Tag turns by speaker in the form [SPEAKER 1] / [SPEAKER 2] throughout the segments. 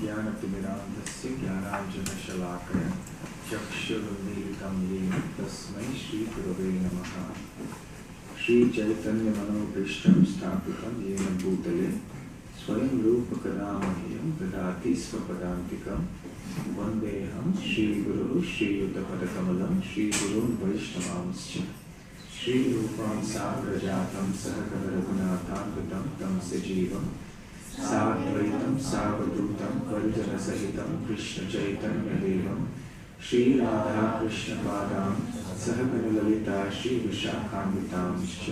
[SPEAKER 1] ज्ञानतिमिरान्धस्य ज्ञानाञ्जनशलाकया चक्षुरुन्मीलितं येन तस्मै श्रीगुरवे नमः। श्रीचैतन्यमनोभीष्टं स्थापितं येन भूतले स्वयं रूपकदा मह्यं ददाति स्वपदान्तिकं। वन्देऽहं श्रीगुरुः श्रीयुतपदकमलं श्रीगुरून् वैष्णवांश्च श्रीरूपां साग्रजातं सहगणरघुनाथान्वितं तं सजीवं साद्वैतं सावधूतं परिजनसहितं कृष्णचैतन्यदेवं श्रीराधाकृष्णपादां सहगणललिता श्रीविशाखान्वितांश्च।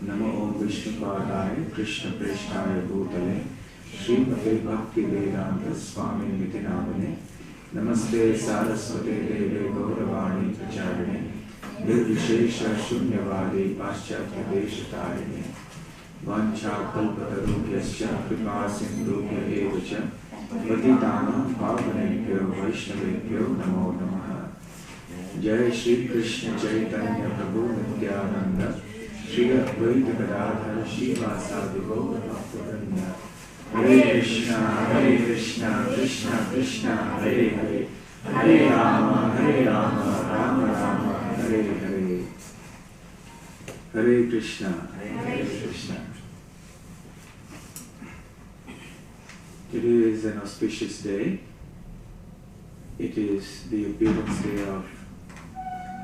[SPEAKER 1] नमो ॐ विष्णुपादाय कृष्णप्रेष्ठाय भूतले श्रीमते भक्तिवेदान्त स्वामिनिति नामने। नमस्ते सारस्वते देवे गौरवाणी प्रचारिणे निर्विशेष शून्यवादी पाश्चात्यदेशतारिणे। वाञ्छाकल्पतरुभ्यश्च कृपा सिन्धुभ्य एव च पतितानां पावनेभ्यो वैष्णवेभ्यो नमो नमः। जय श्री कृष्ण चैतन्य प्रभु नित्यानंद श्री अद्वैत गदाधर श्रीवासादि गौर भक्तवृंद। हरे कृष्णा कृष्णा कृष्णा हरे हरे, हरे राम राम राम हरे हरे। हरे Krishna Krishna. Today is an auspicious day. It is the appearance day of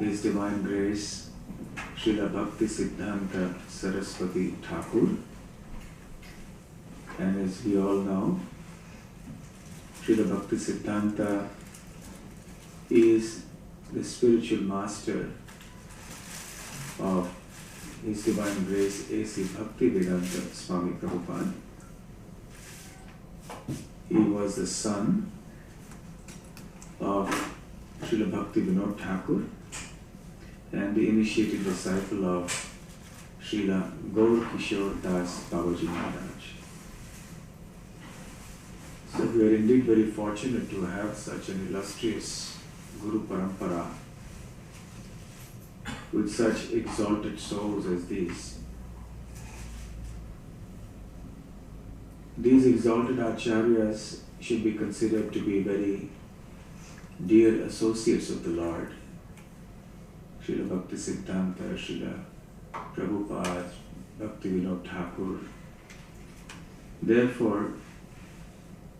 [SPEAKER 1] His Divine Grace Srila Bhaktisiddhanta Saraswati Thakur. And as we all know, Srila Bhaktisiddhanta is the spiritual master of His Divine Grace A.C. Bhaktivedanta Swami Prabhupada. He was the son of Srila Bhaktivinoda Thakur and the initiating disciple of Srila Gaur Kishore Das Babaji Maharaj. So we are indeed very fortunate to have such an illustrious Guru Parampara with such exalted souls as these. These exalted acharyas should be considered to be very dear associates of the Lord. Srila Bhaktisiddhanta, Srila Prabhupada, Bhaktivinoda Thakur. Therefore,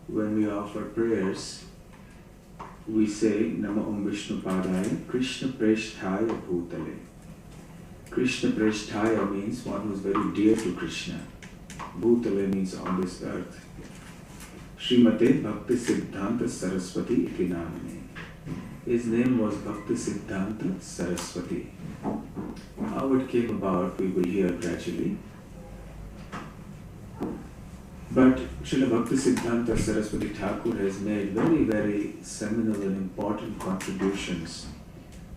[SPEAKER 1] when we offer prayers, we say Namo Om Vishnupadaya Krishna Preshthaya Bhutale. Krishna Preshthaya means one who is very dear to Krishna. Bhutale means on this earth. Srimate Bhaktisiddhanta Saraswati iti namane. His name was Bhaktisiddhanta Saraswati. How it came about we will hear gradually. But Srila Bhaktisiddhanta Saraswati Thakur has made very, very seminal and important contributions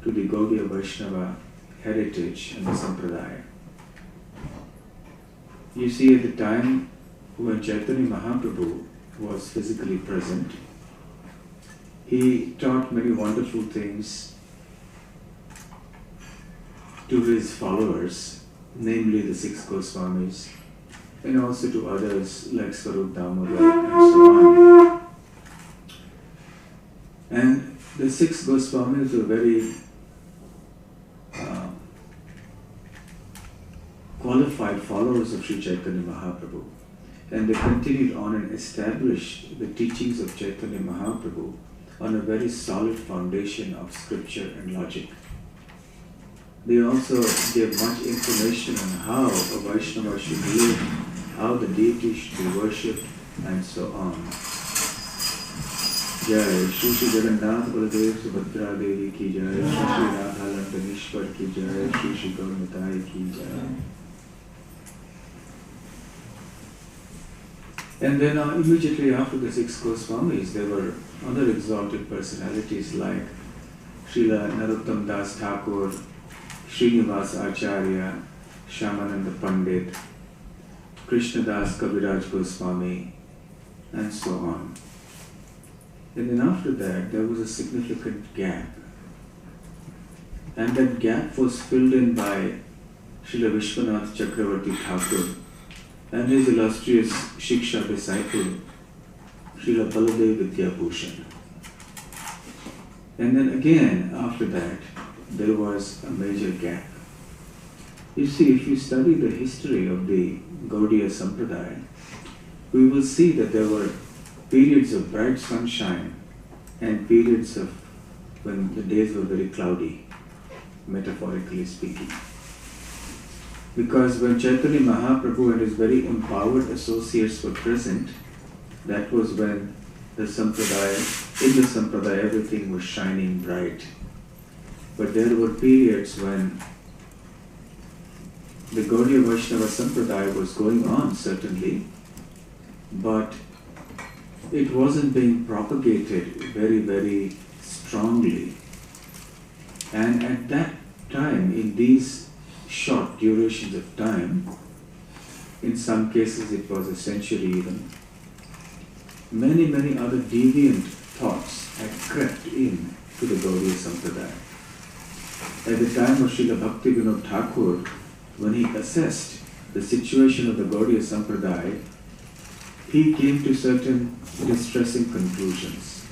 [SPEAKER 1] to the Gaudiya Vaishnava heritage and the Sampradaya. You see, at the time when Chaitanya Mahaprabhu was physically present, he taught many wonderful things to his followers, namely the 6 Goswamis, and also to others like Swarup Damodar and so on. And the 6 Goswamis were very qualified followers of Sri Chaitanya Mahaprabhu, and they continued on and established the teachings of Chaitanya Mahaprabhu on a very solid foundation of scripture and logic. They also gave much information on how a Vaishnava should live, how the deity should be worshipped, and so on. Jai Shri Shri Jagannath Baladev Subhadra Devi ki jai, Shri Shri Radha Landanishwar ki jai, Shri Shri Gauramatai ki jai. And then immediately after the 6 Goswamis, there were other exalted personalities like Srila Narottam Das Thakur, Srinivas Acharya, Shyamananda Pandit, Krishnadas Kaviraj Goswami, and so on. And then after that, there was a significant gap. And that gap was filled in by Srila Vishwanath Chakravarti Thakur and his illustrious Shiksha disciple, Srila Baladev Vidyabhushan. And then again, after that, there was a major gap. You see, if you study the history of the Gaudiya Sampradaya, we will see that there were periods of bright sunshine and periods of when the days were very cloudy, metaphorically speaking. Because when Chaitanya Mahaprabhu and his very empowered associates were present, that was when in the Sampradaya everything was shining bright. But there were periods when the Gaudiya Vaishnava Sampradaya was going on, certainly, but it wasn't being propagated very, very strongly. And at that time, in these short durations of time, in some cases it was a century even, many, many other deviant thoughts had crept in to the Gaudiya Sampradaya. At the time of Srila Bhaktisiddhanta Thakur, when he assessed the situation of the Gaudiya Sampradaya, he came to certain distressing conclusions.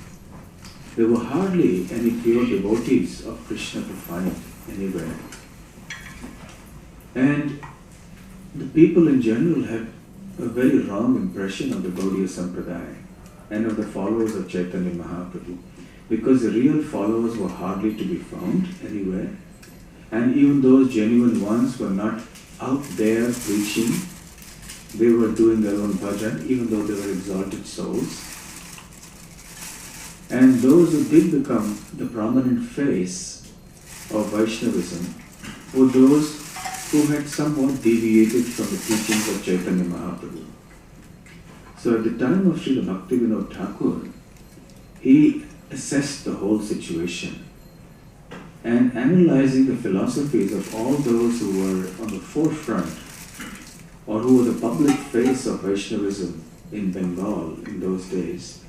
[SPEAKER 1] There were hardly any pure devotees of Krishna to find anywhere. And the people in general had a very wrong impression of the Gaudiya Sampradaya and of the followers of Chaitanya Mahaprabhu, because the real followers were hardly to be found anywhere, and even those genuine ones were not out there preaching. They were doing their own bhajan, even though they were exalted souls. And those who did become the prominent face of Vaishnavism were those who had somewhat deviated from the teachings of Chaitanya Mahaprabhu. So at the time of Srila Bhaktisiddhanta Thakur, he assessed the whole situation and analyzing the philosophies of all those who were on the forefront or who were the public face of Vaishnavism in Bengal in those days,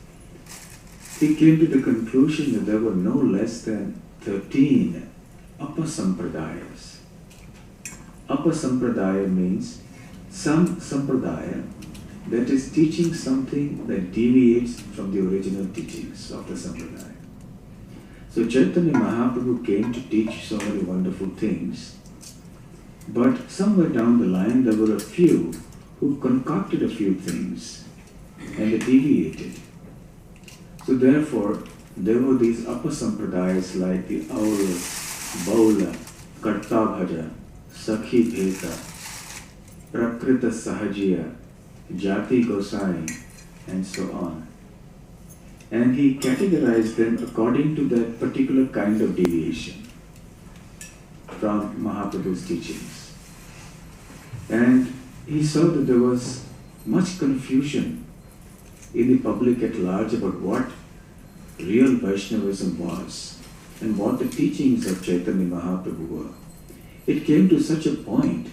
[SPEAKER 1] he came to the conclusion that there were no less than 13 Apasampradayas. Apasampradaya means some sampradaya that is teaching something that deviates from the original teachings of the sampradaya. So Chaitanya Mahaprabhu came to teach so many wonderful things, but somewhere down the line there were a few who concocted a few things and they deviated. So therefore, there were these Apasampradayas like the Aula, Baula, Kartabhaja, Sakhi Bheta, Prakrita Sahajiya, Jati Gosai, and so on. And he categorized them according to that particular kind of deviation from Mahaprabhu's teachings. And he saw that there was much confusion in the public at large about what real Vaishnavism was and what the teachings of Chaitanya Mahaprabhu were. It came to such a point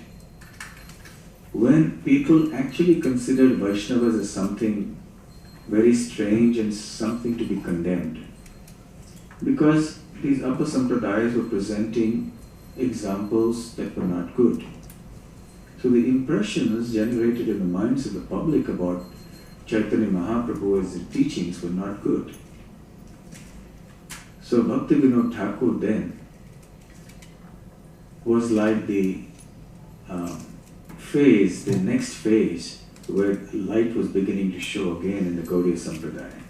[SPEAKER 1] when people actually considered Vaishnavas as something very strange and something to be condemned, because these Apasampradayas were presenting examples that were not good. So the impressions generated in the minds of the public about Chaitanya Mahaprabhu as the teachings were not good. So Bhaktisiddhanta Thakur then was like the next phase where light was beginning to show again in the Gaudiya Sampradaya.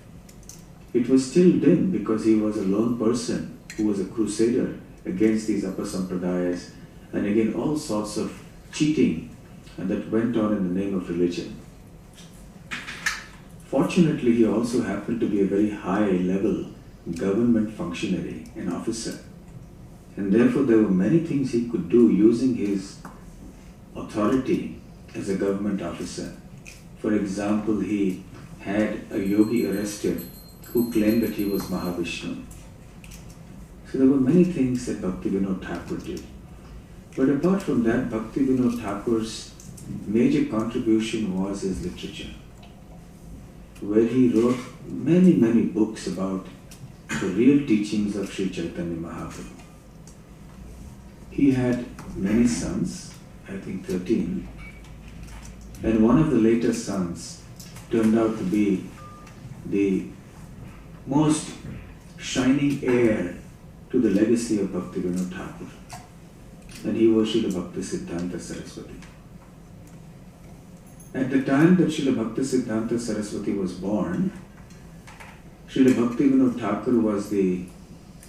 [SPEAKER 1] It was still dim because he was a lone person who was a crusader against these Apasampradayas, and again all sorts of cheating and that went on in the name of religion. Fortunately, he also happened to be a very high-level government functionary, an officer, and therefore there were many things he could do using his authority as a government officer. For example, he had a yogi arrested who claimed that he was Mahavishnu. So there were many things that Bhaktisiddhanta Thakur did. But apart from that, Bhaktisiddhanta Thakur's major contribution was his literature, where he wrote many, many books about the real teachings of Sri Chaitanya Mahaprabhu. He had many sons, I think 13, and one of the later sons turned out to be the most shining heir to the legacy of Bhaktivinoda Thakur. And he was Srila Bhaktisiddhanta Saraswati. At the time that Srila Bhaktisiddhanta Saraswati was born, Srila Bhaktivinoda Thakur was the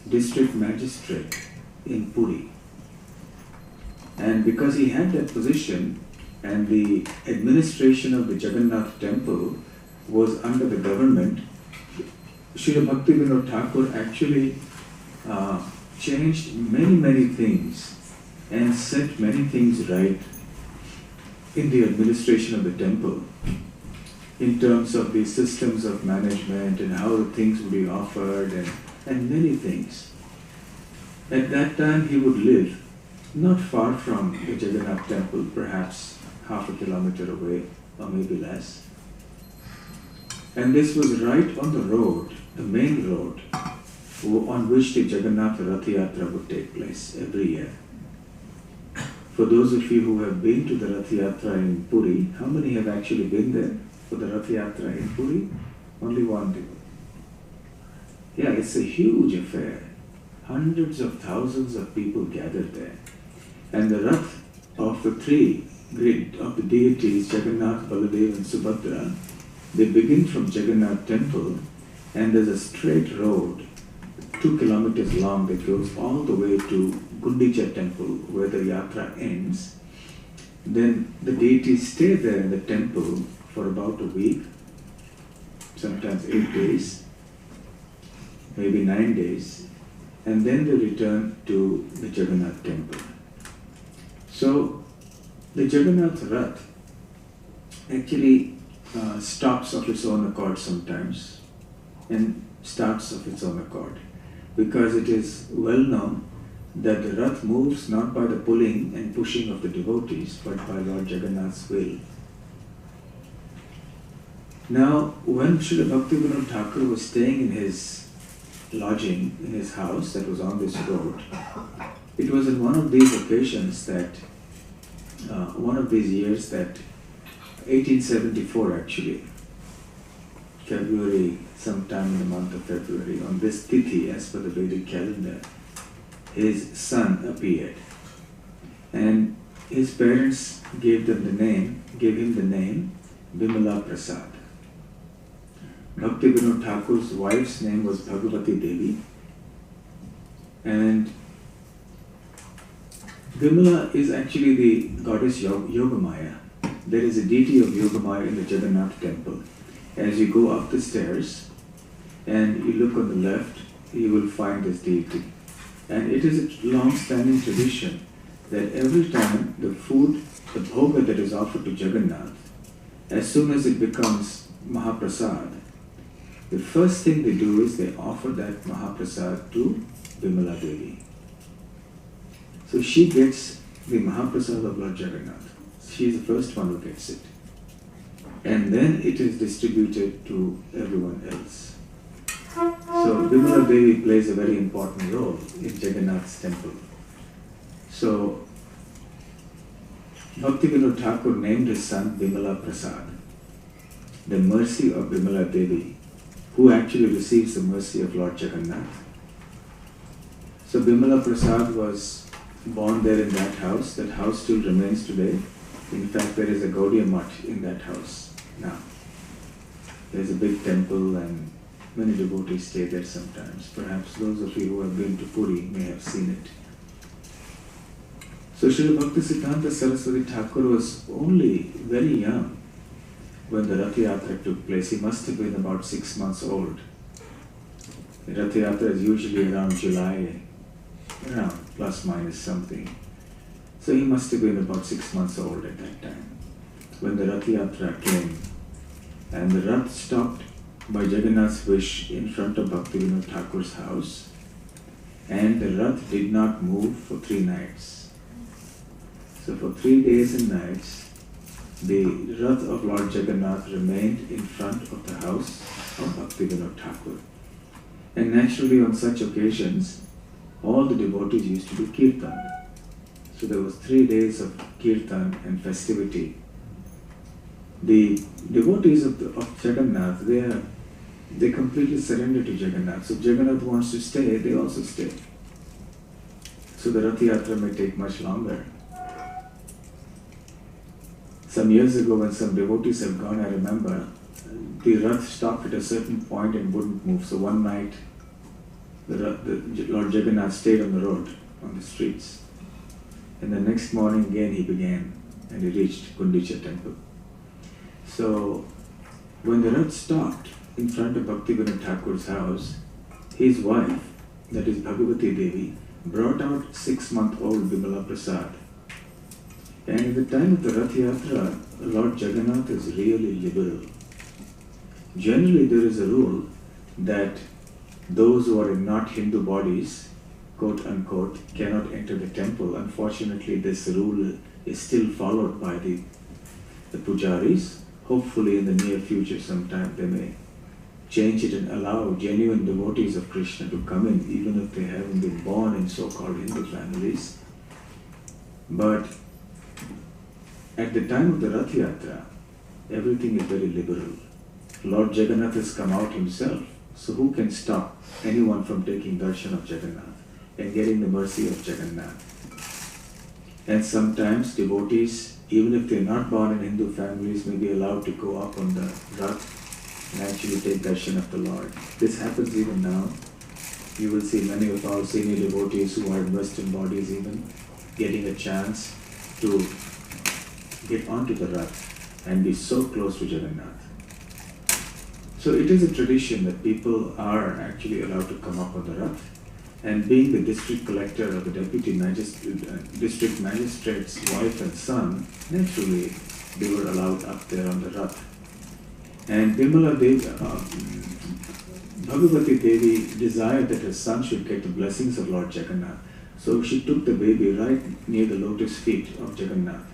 [SPEAKER 1] district magistrate in Puri. And because he had that position and the administration of the Jagannath temple was under the government, Srila Bhaktivinoda Thakur actually changed many things and set many things right in the administration of the temple in terms of the systems of management and how the things would be offered and many things. At that time he would live not far from the Jagannath temple, perhaps half a kilometer away or maybe less. And this was right on the road, the main road, on which the Jagannath Rath Yatra would take place every year. For those of you who have been to the Rath Yatra in Puri, how many have actually been there for the Rath Yatra in Puri? Only one devotee. Yeah, it's a huge affair. Hundreds of thousands of people gathered there. And the Rath of the three great of the deities, Jagannath, Baladev and Subhadra, they begin from Jagannath temple and there's a straight road 2 kilometers long that goes all the way to Gundicha temple where the yatra ends. Then the deities stay there in the temple for about a week, sometimes 8 days, maybe 9 days, and then they return to the Jagannath temple. So the Jagannath Rath actually stops of its own accord sometimes and starts of its own accord, because it is well known that the Rath moves not by the pulling and pushing of the devotees, but by Lord Jagannath's will. Now, when Srila Bhaktivinoda Thakur was staying in his lodging, in his house that was on this road, it was in one of these occasions that, one of these years that, 1874 actually, February, sometime in the month of February, on this Tithi as per the Vedic calendar, his son appeared. And his parents gave him the name Bimala Prasad. Bhaktivinoda Thakur's wife's name was Bhagavati Devi. And Bimala is actually the goddess Yogamaya. There is a deity of Yogamaya in the Jagannath temple. As you go up the stairs and you look on the left, you will find this deity. And it is a long-standing tradition that every time the food, the bhoga that is offered to Jagannath, as soon as it becomes Mahaprasad, the first thing they do is they offer that Mahaprasad to Bimala Devi. So she gets the Mahaprasad of Lord Jagannath. She is the first one who gets it. And then it is distributed to everyone else. So Bimala Devi plays a very important role in Jagannath's temple. So Bhaktivinoda Thakur named his son Bimala Prasad, the mercy of Bimala Devi, who actually receives the mercy of Lord Jagannath. So Bimala Prasad was born there in that house. That house still remains today. In fact, there is a Gaudiya Mutt in that house now. There is a big temple and many devotees stay there sometimes. Perhaps those of you who have been to Puri may have seen it. So Srila Bhaktisiddhanta Saraswati Thakur was only very young when the Rath Yatra took place. He must have been about 6 months old. The Rath Yatra is usually around July, around plus minus something. So he must have been about 6 months old at that time when the Rath Yatra came. And the Rath stopped by Jagannath's wish in front of Bhaktivinoda Thakur's house. And the Rath did not move for 3 nights. So for 3 days and nights, the Rath of Lord Jagannath remained in front of the house of Bhaktivinoda Thakur. And naturally on such occasions, all the devotees used to do kirtan. So there was 3 days of kirtan and festivity. The devotees of Jagannath, they are They completely surrender to Jagannath. So if Jagannath wants to stay, they also stay. So the Rath Yatra may take much longer. Some years ago when some devotees have gone, I remember, the Rath stopped at a certain point and wouldn't move. So one night, the Lord Jagannath stayed on the road, on the streets. And the next morning again he began, and he reached Gundicha temple. So when the Rath stopped in front of Bhaktivinoda Thakur's house, his wife, that is Bhagavati Devi, brought out 6-month-old Bimala Prasad. And at the time of the Rath Yatra, Lord Jagannath is really liberal. Generally there is a rule that those who are in not Hindu bodies, quote unquote, cannot enter the temple. Unfortunately, this rule is still followed by the pujaris. Hopefully in the near future sometime they may change it and allow genuine devotees of Krishna to come in, even if they haven't been born in so-called Hindu families. But at the time of the Rath Yatra, everything is very liberal. Lord Jagannath has come out himself, so who can stop anyone from taking darshan of Jagannath and getting the mercy of Jagannath? And sometimes devotees, even if they're not born in Hindu families, may be allowed to go up on the Rath and actually take darshan of the Lord. This happens even now. You will see many of our senior devotees who are in Western bodies even getting a chance to get onto the Rath and be so close to Jagannath. So it is a tradition that people are actually allowed to come up on the Rath, and being the district collector or the deputy district magistrate's wife and son, naturally they were allowed up there on the Rath. And Bimala Devi, Bhagavati Devi desired that her son should get the blessings of Lord Jagannath. So she took the baby right near the lotus feet of Jagannath.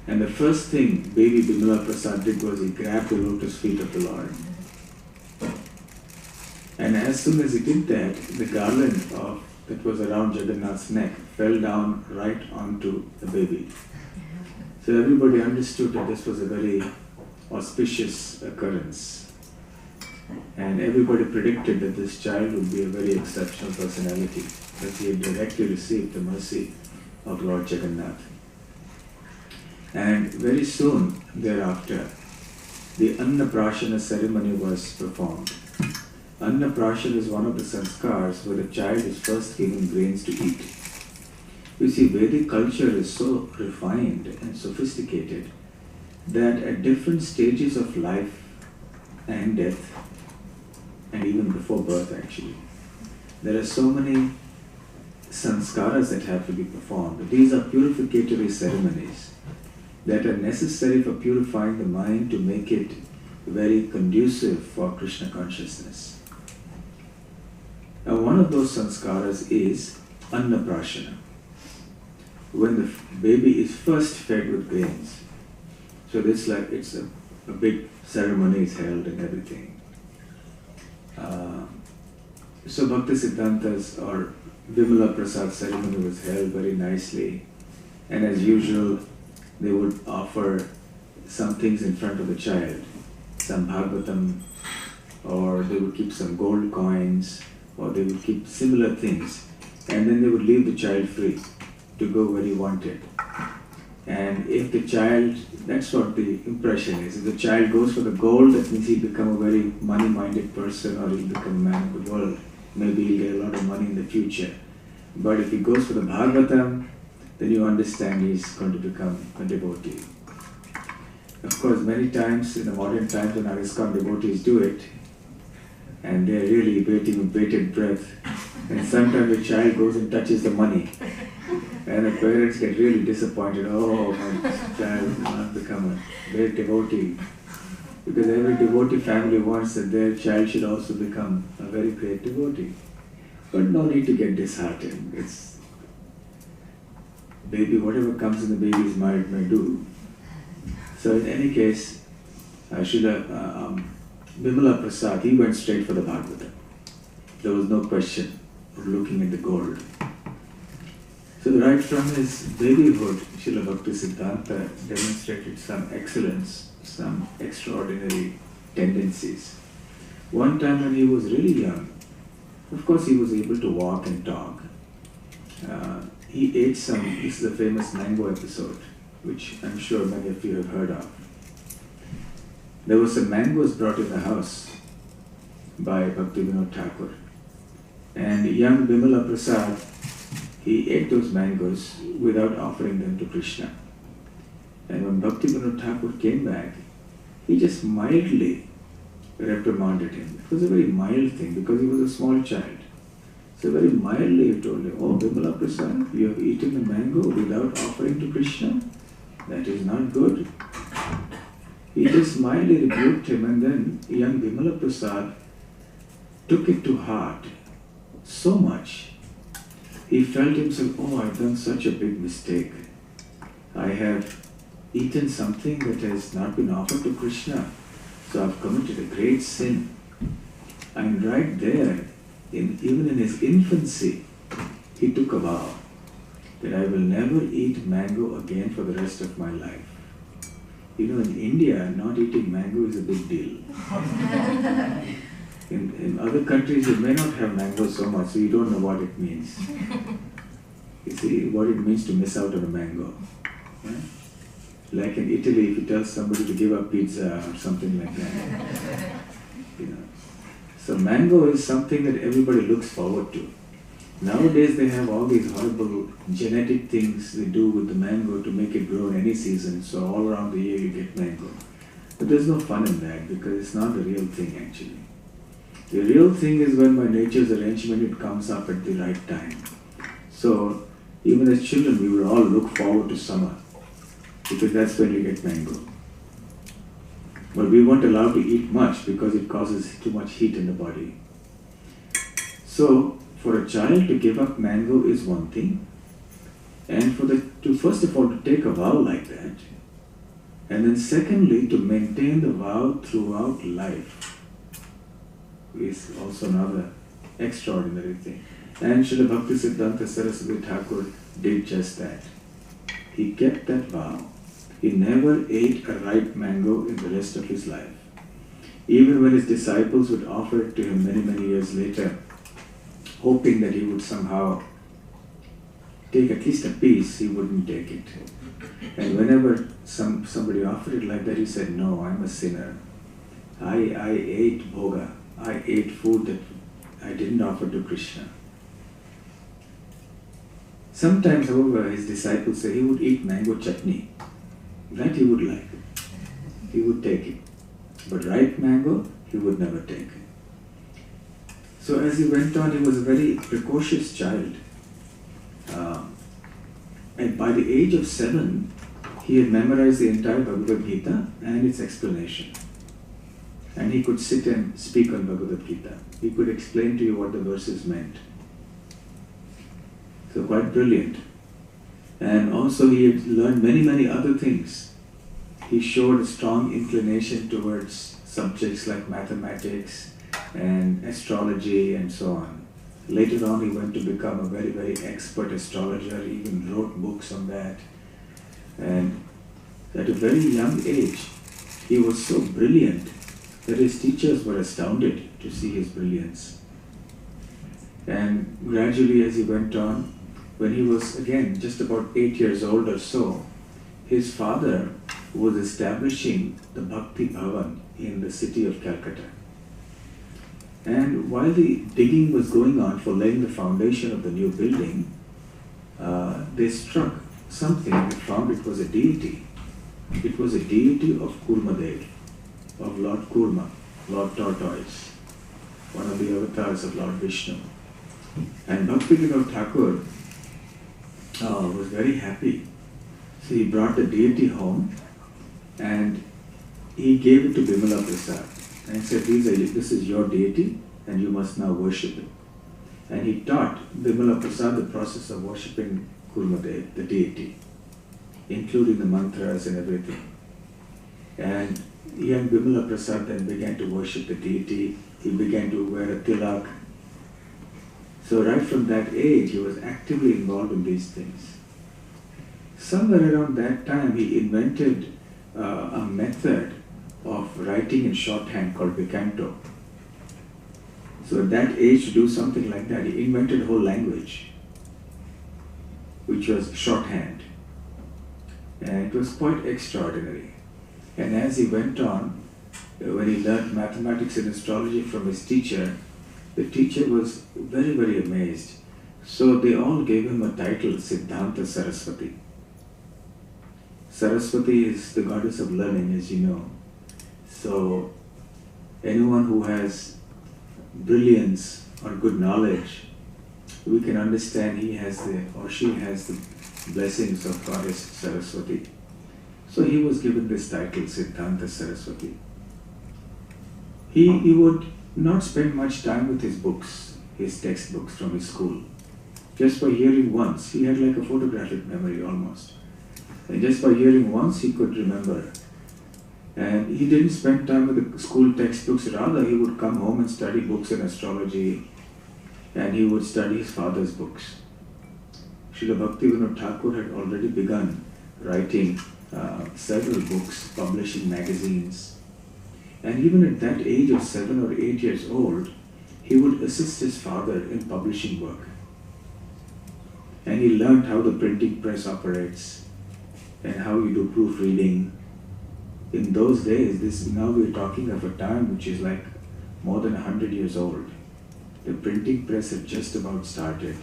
[SPEAKER 1] And the first thing baby Bimala Prasad did was he grabbed the lotus feet of the Lord. And as soon as he did that, the garland that was around Jagannath's neck fell down right onto the baby. So everybody understood that this was a very auspicious occurrence. And everybody predicted that this child would be a very exceptional personality, that he had directly received the mercy of Lord Jagannath. And very soon thereafter, the Annaprashana ceremony was performed. Annaprashana is one of the sanskars where the child is first given grains to eat. You see, Vedic culture is so refined and sophisticated that at different stages of life and death, and even before birth actually, there are so many sanskaras that have to be performed. These are purificatory ceremonies that are necessary for purifying the mind to make it very conducive for Krishna consciousness. Now one of those sanskaras is Annaprashana, when the baby is first fed with grains. So it's like it's a big ceremony is held and everything. So Bhaktisiddhanta's or Bimala Prasad ceremony was held very nicely, and as usual they would offer some things in front of the child, some Bhagavatam, or they would keep some gold coins, or they would keep similar things, and then they would leave the child free to go where he wanted. And if the child, that's what the impression is, if the child goes for the gold, that means he'll become a very money-minded person, or he'll become a man of the world. Maybe he'll get a lot of money in the future. But if he goes for the Bhagavatam, then you understand he's going to become a devotee. Of course, many times in the modern times when our ISKCON devotees do it, and they're really waiting with bated breath, and sometimes the child goes and touches the money, and the parents get really disappointed. Oh, my child will not become a great devotee. Because every devotee family wants that their child should also become a very great devotee. But no need to get disheartened. It's baby, whatever comes in the baby's mind may do. So in any case, Srila Bimala Prasad, he went straight for the Bhagavatam. There was no question of looking at the gold. So right from his babyhood, Srila Bhaktisiddhanta demonstrated some excellence, some extraordinary tendencies. One time when he was really young, of course he was able to walk and talk. He ate some, this is a famous mango episode, which I'm sure many of you have heard of. There were some mangoes brought in the house by Bhaktivinoda Thakur. And young Bimala Prasad, he ate those mangoes without offering them to Krishna. And when Bhaktivinoda Thakur came back, he just mildly reprimanded him. It was a very mild thing because he was a small child. So very mildly he told him, "Oh, Bimala Prasad, you have eaten a mango without offering to Krishna? That is not good." He just mildly rebuked him, and then young Bimala Prasad took it to heart so much. He felt himself, "Oh, I've done such a big mistake. I have eaten something that has not been offered to Krishna. So I've committed a great sin." And right there, even in his infancy, he took a vow that I will never eat mango again for the rest of my life. You know, in India, not eating mango is a big deal. In other countries, you may not have mango so much, so you don't know what it means. You see what it means to miss out on a mango. Right? Like in Italy, if you tell somebody to give up pizza or something like that. You know. So mango is something that everybody looks forward to. Nowadays they have all these horrible genetic things they do with the mango to make it grow in any season, so all around the year you get mango. But there's no fun in that because it's not the real thing actually. The real thing is when by nature's arrangement it comes up at the right time. So even as children we would all look forward to summer because that's when you get mango. But we weren't allowed to eat much because it causes too much heat in the body. So for a child to give up mango is one thing, and to first of all to take a vow like that, and then secondly to maintain the vow throughout life is also another extraordinary thing. And Srila Bhaktisiddhanta Saraswati Thakur did just that. He kept that vow. He never ate a ripe mango in the rest of his life. Even when his disciples would offer it to him many, many years later, hoping that he would somehow take at least a piece, he wouldn't take it. And whenever somebody offered it like that, he said, "No, I'm a sinner. I ate bhoga. I ate food that I didn't offer to Krishna." Sometimes, however, his disciples say he would eat mango chutney. That he would like. He would take it. But ripe mango, he would never take it. So as he went on, he was a very precocious child. And by the age of 7, he had memorized the entire Bhagavad Gita and its explanation. And he could sit and speak on Bhagavad Gita. He could explain to you what the verses meant. So quite brilliant. And also he had learned many, many other things. He showed a strong inclination towards subjects like mathematics and astrology and so on. Later on he went to become a very, very expert astrologer. He even wrote books on that. And at a very young age, he was so brilliant that his teachers were astounded to see his brilliance. And gradually as he went on, when he was again just about 8 years old or so, his father was establishing the Bhakti Bhavan in the city of Calcutta. And while the digging was going on for laying the foundation of the new building, they struck something and found it was a deity. It was a deity of Kurmadev, of Lord Kurma, Lord Tortoise, one of the avatars of Lord Vishnu. And Bhaktivinoda Thakur was very happy. So he brought the deity home and he gave it to Bimala Prasad and said, "This is your deity and you must now worship it." And he taught Bimala Prasad the process of worshipping Kurmadev, the deity, including the mantras and everything. And young Bimala Prasad then began to worship the deity. He began to wear a tilak. So right from that age, he was actively involved in these things. Somewhere around that time, he invented a method of writing in shorthand called Vicanto. So at that age, to do something like that, he invented a whole language, which was shorthand. And it was quite extraordinary. And as he went on, when he learned mathematics and astrology from his teacher, the teacher was very, very amazed. So they all gave him a title, Siddhanta Saraswati. Saraswati is the goddess of learning, as you know. So anyone who has brilliance or good knowledge, we can understand he has or she has the blessings of goddess Saraswati. So he was given this title, Siddhanta Saraswati. He would not spend much time with his books, his textbooks from his school. Just by hearing once, he had like a photographic memory almost. And just by hearing once, he could remember. And he didn't spend time with the school textbooks, rather he would come home and study books in astrology, and he would study his father's books. Srila Bhaktisiddhanta Thakur had already begun writing several books, publishing magazines. And even at that age of 7 or 8 years old, he would assist his father in publishing work. And he learned how the printing press operates and how you do proofreading. In those days, now we're talking of a time which is like more than 100 years old. The printing press had just about started.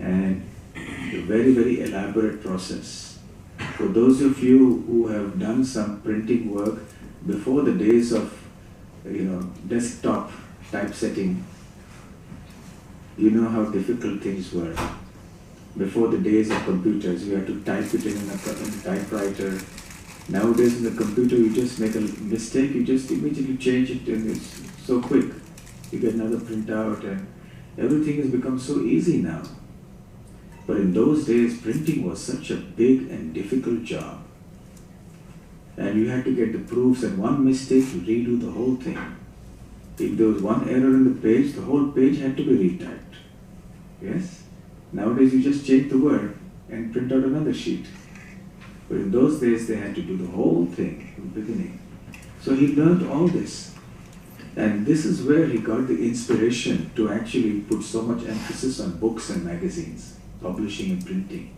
[SPEAKER 1] And a very, very elaborate process. For those of you who have done some printing work before the days of, desktop typesetting, you know how difficult things were. Before the days of computers, you had to type it in a typewriter. Nowadays in the computer, you just make a mistake, you just immediately change it, and it's so quick. You get another printout, and everything has become so easy now. But in those days, printing was such a big and difficult job. And you had to get the proofs, and one mistake, you redo the whole thing. If there was one error in the page, the whole page had to be retyped. Yes? Nowadays, you just change the word and print out another sheet. But in those days, they had to do the whole thing from the beginning. So he learned all this. And this is where he got the inspiration to actually put so much emphasis on books and magazines, publishing and printing.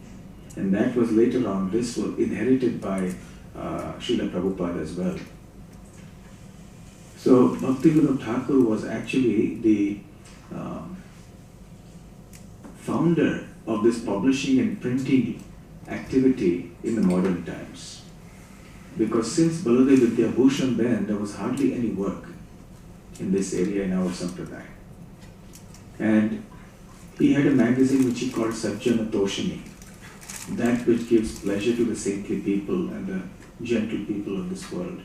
[SPEAKER 1] And that was later on, this was inherited by Srila Prabhupada as well. So Bhaktisiddhanta Thakur was actually the founder of this publishing and printing activity in the modern times. Because since Baladev Vidyabhushan then, there was hardly any work in this area in our Sampradaya. And he had a magazine which he called Sajjana Toshini, that which gives pleasure to the saintly people and the gentle people of this world.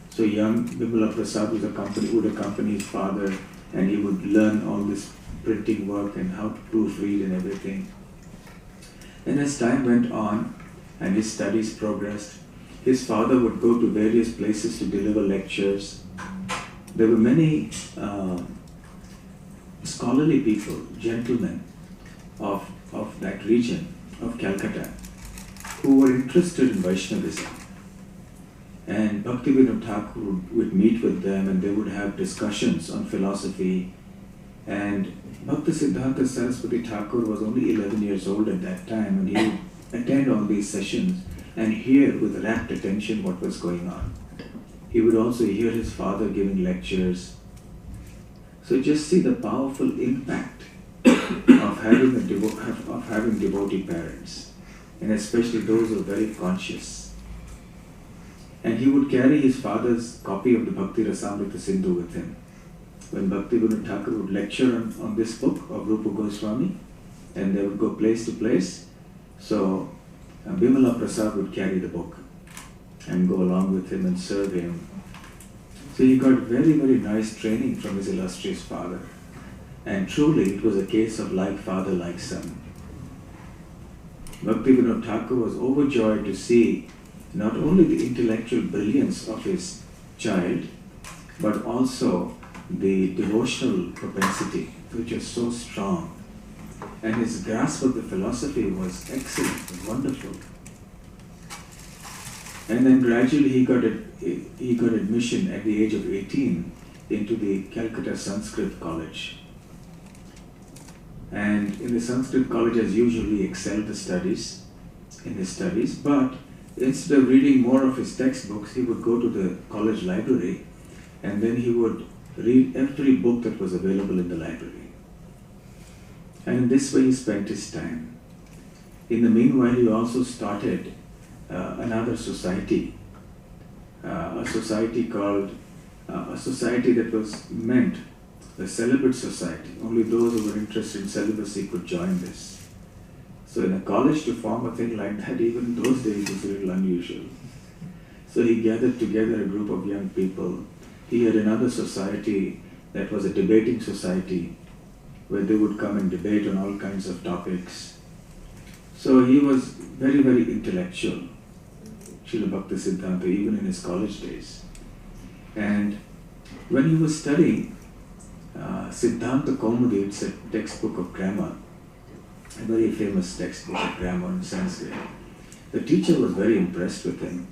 [SPEAKER 1] So young Bimala Prasad would accompany his father, and he would learn all this printing work and how to proofread and everything. And as time went on and his studies progressed, his father would go to various places to deliver lectures. There were many scholarly people, gentlemen of that region of Calcutta, who were interested in Vaishnavism. And Bhaktivinoda Thakur would meet with them, and they would have discussions on philosophy. And Bhaktisiddhanta Saraswati Thakur was only 11 years old at that time, and he would attend all these sessions and hear with rapt attention what was going on. He would also hear his father giving lectures. So just see the powerful impact of having devotee parents, and especially those who are very conscious. And he would carry his father's copy of the Bhakti Rasamrita Sindhu with him. When Bhaktivinoda Thakur would lecture on this book of Rupa Goswami, and they would go place to place, so Bimala Prasad would carry the book and go along with him and serve him. So he got very, very nice training from his illustrious father. And truly it was a case of like father, like son. Bhaktivinoda Thakur was overjoyed to see not only the intellectual brilliance of his child, but also the devotional propensity, which was so strong. And his grasp of the philosophy was excellent and wonderful. And then gradually he got admission at the age of 18 into the Calcutta Sanskrit College. And in the Sanskrit college, as usual, he excelled in his studies, but instead of reading more of his textbooks, he would go to the college library and then he would read every book that was available in the library. And in this way he spent his time. In the meanwhile, he also started another society, a society that was meant the celibate society. Only those who were interested in celibacy could join this. So in a college to form a thing like that, even in those days, was a little unusual. So he gathered together a group of young people. He had another society that was a debating society where they would come and debate on all kinds of topics. So he was very, very intellectual, Srila Bhaktisiddhanta, even in his college days. And when he was studying Siddhanta Kaumudi, it's a textbook of grammar, a very famous textbook of grammar in Sanskrit. The teacher was very impressed with him,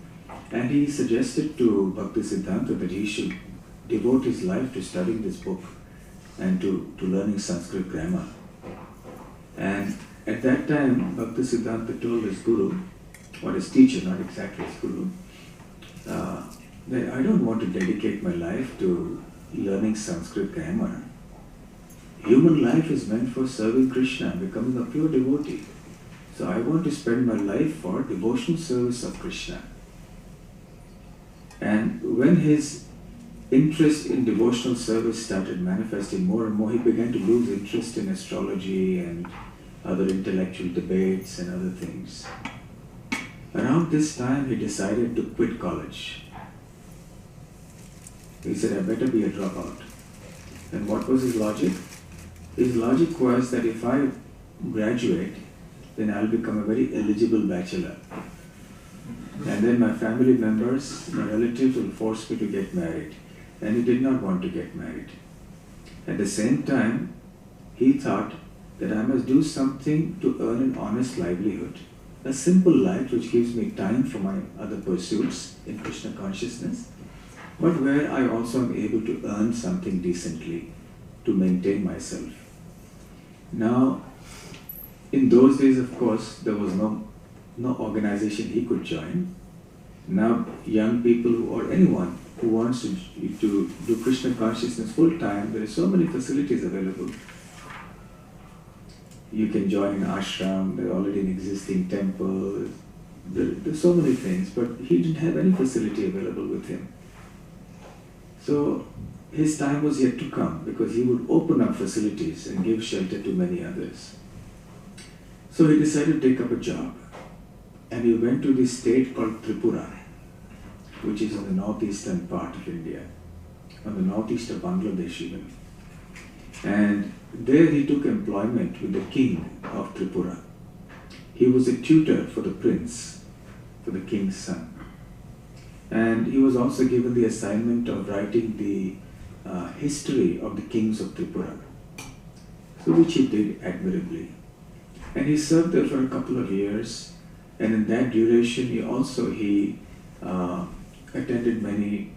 [SPEAKER 1] and he suggested to Bhaktisiddhanta that he should devote his life to studying this book and to learning Sanskrit grammar. And at that time, Bhaktisiddhanta told his guru, or his teacher, not exactly his guru, that I don't want to dedicate my life to learning Sanskrit grammar. Human life is meant for serving Krishna, becoming a pure devotee. So I want to spend my life for devotional service of Krishna. And when his interest in devotional service started manifesting more and more, he began to lose interest in astrology and other intellectual debates and other things. Around this time, he decided to quit college. He said, I better be a dropout. And what was his logic? His logic was that if I graduate, then I'll become a very eligible bachelor. And then my family members, my relatives will force me to get married. And he did not want to get married. At the same time, he thought that I must do something to earn an honest livelihood. A simple life which gives me time for my other pursuits in Krishna consciousness, but where I also am able to earn something decently to maintain myself. Now, in those days, of course, there was no organization he could join. Now, young people or anyone who wants to do Krishna consciousness full time, there are so many facilities available. You can join an ashram, there are already an existing temple, there's so many things, but he didn't have any facility available with him. So his time was yet to come because he would open up facilities and give shelter to many others. So he decided to take up a job, and he went to this state called Tripura, which is on the northeastern part of India, on the northeast of Bangladesh even. And there he took employment with the king of Tripura. He was a tutor for the prince, for the king's son. And he was also given the assignment of writing the history of the kings of Tripura, so which he did admirably. And he served there for a couple of years, and in that duration he attended many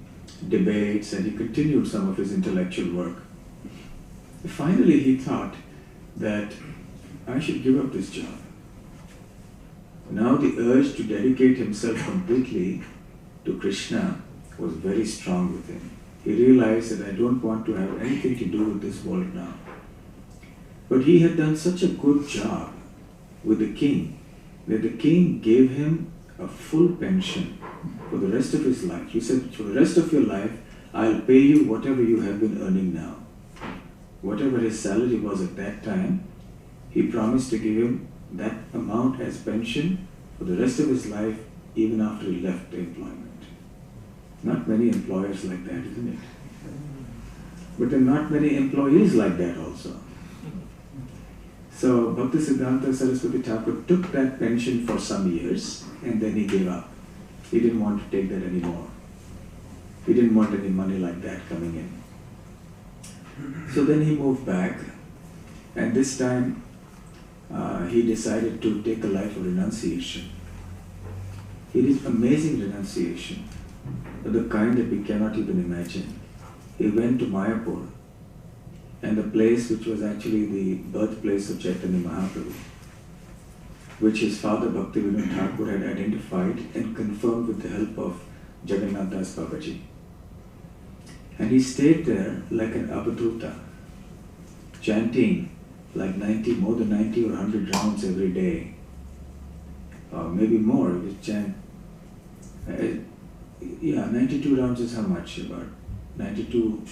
[SPEAKER 1] debates and he continued some of his intellectual work. Finally he thought that I should give up this job. Now the urge to dedicate himself completely to Krishna was very strong with him. He realized that I don't want to have anything to do with this world now. But he had done such a good job with the king that the king gave him a full pension for the rest of his life. He said, for the rest of your life, I'll pay you whatever you have been earning now. Whatever his salary was at that time, he promised to give him that amount as pension for the rest of his life, even after he left the employment. Not many employers like that, isn't it? But there are not many employees like that also. So Bhaktisiddhanta Saraswati Thakur took that pension for some years and then he gave up. He didn't want to take that anymore. He didn't want any money like that coming in. So then he moved back, and this time he decided to take a life of renunciation. He did amazing renunciation, of the kind that we cannot even imagine. he went to Mayapur, and the place which was actually the birthplace of Chaitanya Mahaprabhu, which his father Bhaktivinoda Thakur had identified and confirmed with the help of Jagannath Das Babaji. And he stayed there like an avadhuta, chanting like more than 90 or 100 rounds every day, or maybe more. He would chant, 92 rounds is how much? About 92,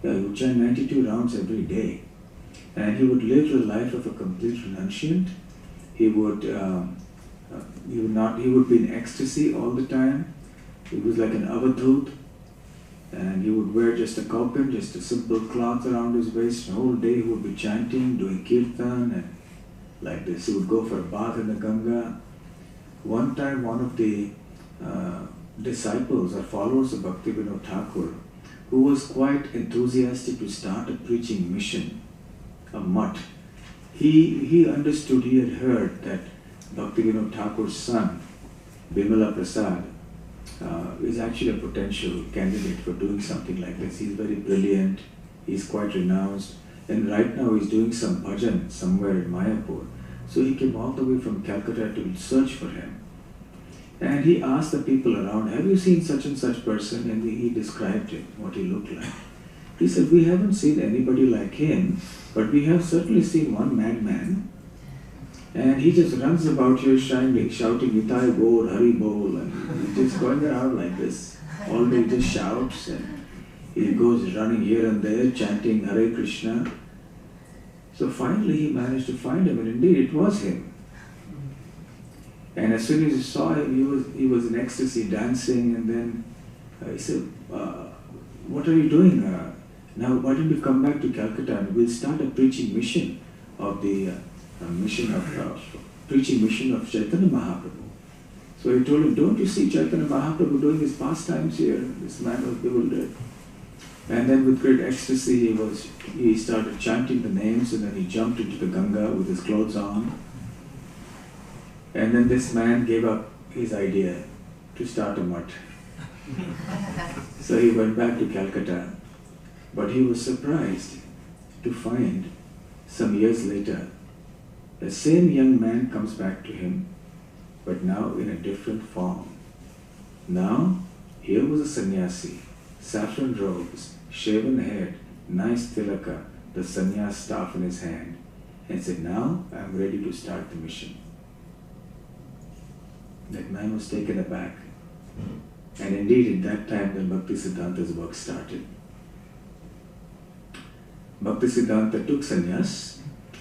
[SPEAKER 1] he would chant 92 rounds every day. And he would live the life of a complete renunciant. He would be in ecstasy all the time. He was like an avadhut, and he would wear just a kaupan, just a simple cloth around his waist. The whole day he would be chanting, doing kirtan, and like this. He would go for a bath in the Ganga. One time, one of the disciples or followers of Bhaktivinoda Thakur, who was quite enthusiastic to start a preaching mission, a mutt, he understood, he had heard that Bhaktivinoda Thakur's son, Bimala Prasad, is actually a potential candidate for doing something like this. He's very brilliant, he's quite renounced, and right now he's doing some bhajan somewhere in Mayapur. So he came all the way from Calcutta to search for him. And he asked the people around, have you seen such and such person? And he described him, what he looked like. He said, we haven't seen anybody like him, but we have certainly seen one madman. And he just runs about here shouting, Nitai Gaur, Hari Bol, and he's just going around like this. All day he just shouts, and he goes running here and there, chanting Hare Krishna. So finally he managed to find him, and indeed it was him. And as soon as he saw him, he was in ecstasy, dancing, and then he said, what are you doing? Now why don't you come back to Calcutta and we'll start a preaching mission of the preaching mission of Chaitanya Mahaprabhu. So he told him, don't you see Chaitanya Mahaprabhu doing his pastimes here? This man was bewildered. And then with great ecstasy he started chanting the names, and then he jumped into the Ganga with his clothes on. And then this man gave up his idea to start a mutt. So he went back to Calcutta. But he was surprised to find, some years later, the same young man comes back to him, but now in a different form. Now, here was a sannyasi, saffron robes, shaven head, nice tilaka, the sannyas staff in his hand, and said, now I am ready to start the mission. That man was taken aback. And indeed, at that time, then Bhaktisiddhanta's work started. Bhaktisiddhanta took sannyas.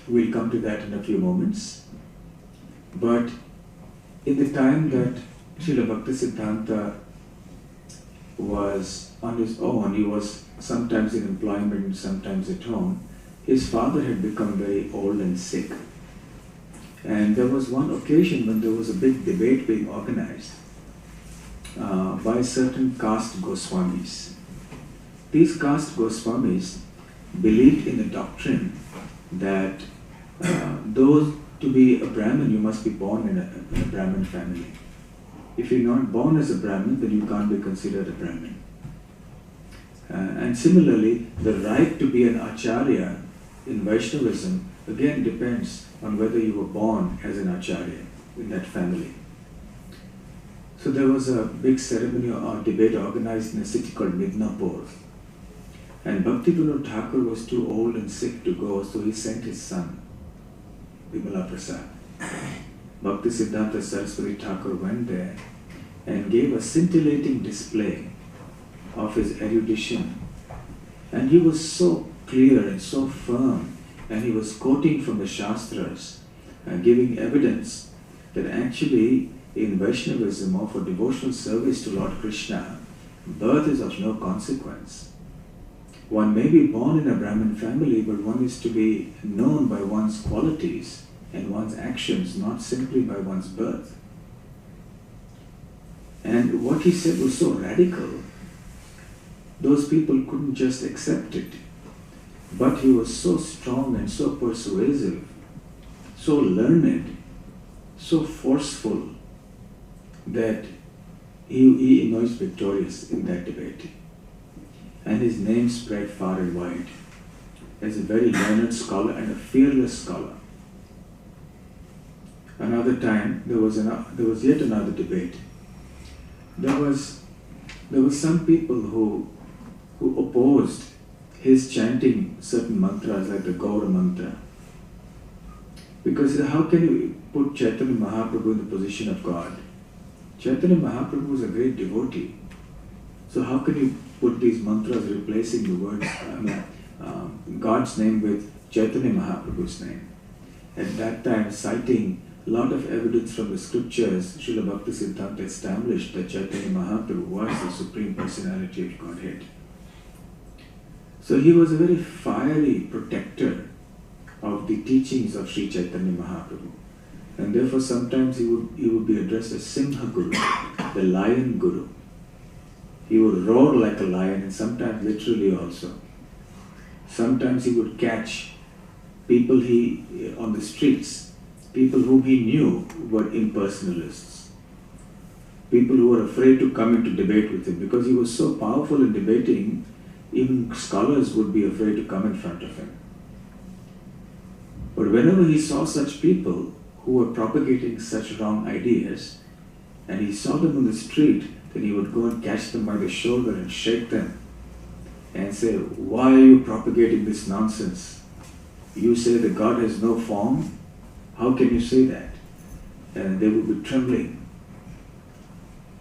[SPEAKER 1] We'll come to that in a few moments. But in the time that Srila Bhaktisiddhanta was on his own, he was sometimes in employment, sometimes at home, his father had become very old and sick. And there was one occasion when there was a big debate being organized by certain caste Goswamis. These caste Goswamis believed in the doctrine that those to be a Brahmin, you must be born in a Brahmin family. If you're not born as a Brahmin, then you can't be considered a Brahmin. And similarly, the right to be an Acharya in Vaishnavism again depends on whether you were born as an Acharya in that family. So there was a big ceremony or debate organized in a city called Midnapur. And Bhaktivinoda Thakur was too old and sick to go, so he sent his son, Bimala Prasad. Bhaktisiddhanta Saraswati Thakur went there and gave a scintillating display of his erudition. And he was so clear and so firm, and he was quoting from the Shastras and giving evidence that actually in Vaishnavism or for devotional service to Lord Krishna, birth is of no consequence. One may be born in a Brahmin family, but one is to be known by one's qualities and one's actions, not simply by one's birth. And what he said was so radical, those people couldn't just accept it. But he was so strong and so persuasive, so learned, so forceful, that he emerged victorious in that debate. and his name spread far and wide as a very learned scholar and a fearless scholar. Another time, there was yet another debate. There was some people who opposed his chanting certain mantras like the Gaura mantra. Because how can you put Chaitanya Mahaprabhu in the position of God? Chaitanya Mahaprabhu was a great devotee. So how can you put these mantras replacing the words, God's name with Chaitanya Mahaprabhu's name? At that time, citing a lot of evidence from the scriptures, Srila Bhaktisiddhanta established that Chaitanya Mahaprabhu was the Supreme Personality of Godhead. So he was a very fiery protector of the teachings of Sri Chaitanya Mahaprabhu. And therefore sometimes he would be addressed as Simha Guru, the lion guru. He would roar like a lion, and sometimes literally also. Sometimes he would catch people on the streets, people whom he knew were impersonalists, people who were afraid to come into debate with him because he was so powerful in debating, even scholars would be afraid to come in front of him. But whenever he saw such people who were propagating such wrong ideas, and he saw them on the street, then he would go and catch them by the shoulder and shake them and say, "Why are you propagating this nonsense? You say that God has no form? How can you say that?" And they would be trembling.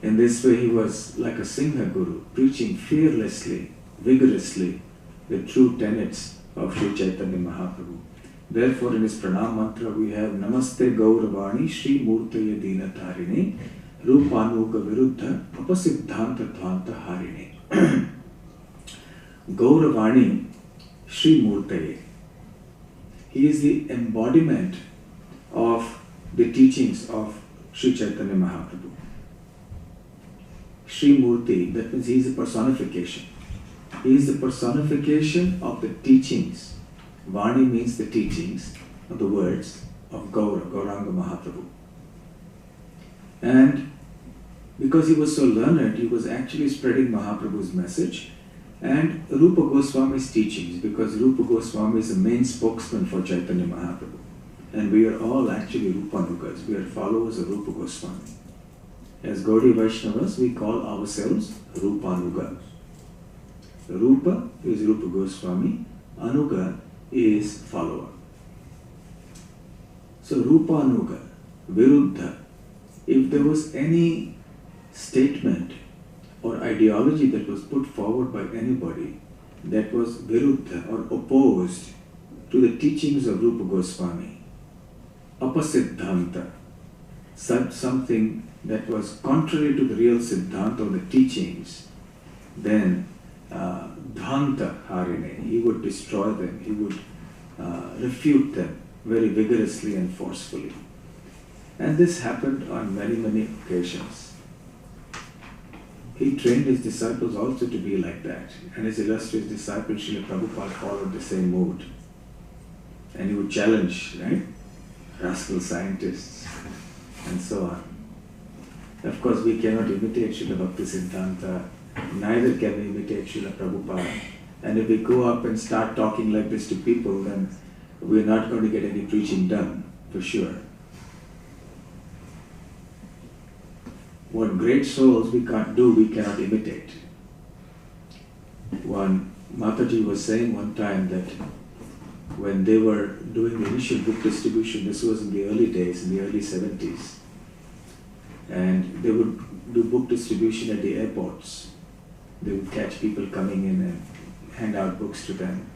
[SPEAKER 1] In this way he was like a Singha Guru, preaching fearlessly, vigorously, the true tenets of Sri Chaitanya Mahaprabhu. Therefore in his pranam mantra we have Namaste Gauravani Shri Murtaya Dina Tarini Rupanuga Viruddha Pastimes of Srila Harini. Gauravani Shri Murtaya. He is the embodiment of the teachings of Sri Chaitanya Mahaprabhu. Shri Murti, that means he is a personification. He is the personification of the teachings. Vani means the teachings, of the words of Gauranga Mahaprabhu. And because he was so learned, he was actually spreading Mahaprabhu's message and Rupa Goswami's teachings, because Rupa Goswami is the main spokesman for Chaitanya Mahaprabhu. And we are all actually Rupanugas, we are followers of Rupa Goswami. As Gaudiya Vaishnavas, we call ourselves Rupanuga. Rupa is Rupa Goswami, Anuga is follower. So Rupanuga, Viruddha, if there was any statement or ideology that was put forward by anybody that was Viruddha or opposed to the teachings of Rupa Goswami, Apasiddhanta, something that was contrary to the real Siddhanta or the teachings, then Dhanta Harine, he would destroy them, he would refute them very vigorously and forcefully. And this happened on many, many occasions. He trained his disciples also to be like that, and his illustrious disciple Srila Prabhupada followed the same mood. And he would challenge, right? Rascal scientists and so on. Of course, we cannot imitate Srila Bhaktisiddhanta, neither can we imitate Srila Prabhupada. And if we go up and start talking like this to people, then we're not going to get any preaching done, for sure. What great souls we can't do, we cannot imitate. One Mataji was saying one time that when they were doing the initial book distribution, this was in the early days, in the early 70s, and they would do book distribution at the airports. They would catch people coming in and hand out books to them.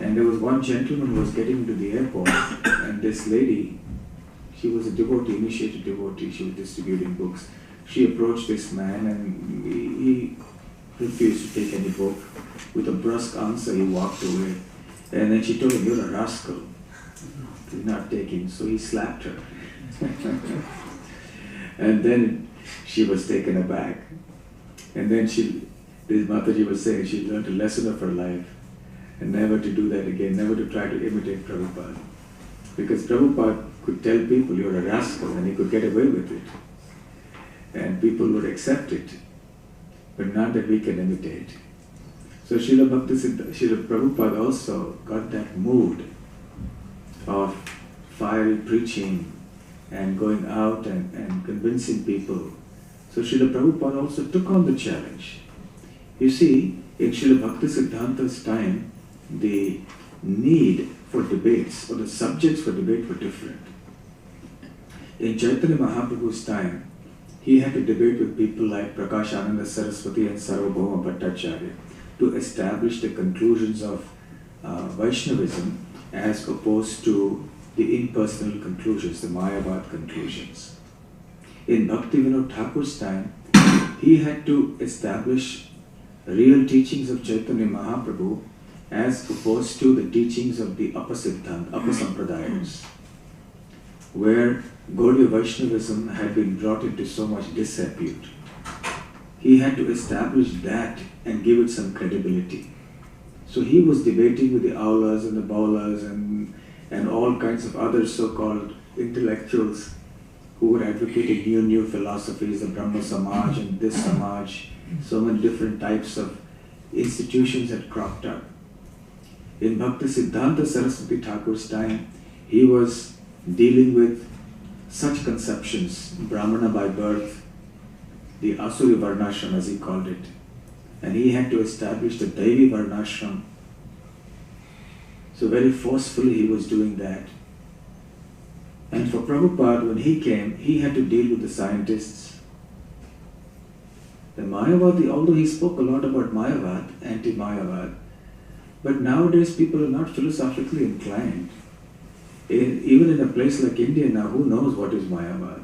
[SPEAKER 1] And there was one gentleman who was getting into the airport, and this lady, she was a devotee, initiated devotee, she was distributing books. She approached this man and he refused to take any book. With a brusque answer, he walked away. And then she told him, "You're a rascal. He's not taking." So he slapped her. And then she was taken aback. And then this Mataji was saying she learned a lesson of her life, and never to do that again, never to try to imitate Prabhupada. Because Prabhupada could tell people, "You're a rascal," and he could get away with it. And people would accept it, but not that we can imitate. So Srila Prabhupada also got that mood of fiery preaching and going out and convincing people. So Srila Prabhupada also took on the challenge. You see, in Srila Bhaktisiddhanta's time, the need for debates or the subjects for debate were different. In Chaitanya Mahaprabhu's time, he had to debate with people like Prakashananda Saraswati and Sarvabhauma Bhattacharya to establish the conclusions of Vaishnavism as opposed to the impersonal conclusions, the Mayavad conclusions. In Bhaktivinoda Thakur's time, he had to establish real teachings of Chaitanya Mahaprabhu as opposed to the teachings of the Upper Sampradayas, where Gaudiya Vaishnavism had been brought into so much disrepute. He had to establish that and give it some credibility. So he was debating with the Aulas and the Baulas and all kinds of other so-called intellectuals who were advocating new philosophies, the Brahma Samaj and this Samaj. So many different types of institutions had cropped up. In Bhaktisiddhanta Saraswati Thakur's time, he was dealing with such conceptions, Brahmana by birth, the Asuri Varnashram as he called it, and he had to establish the Daivi Varnashram. So very forcefully he was doing that. And for Prabhupada, when he came, he had to deal with the scientists. The Mayavad, although he spoke a lot about Mayavad, anti-Mayavad, but nowadays people are not philosophically inclined. Even in a place like India now, who knows what is Mayavad?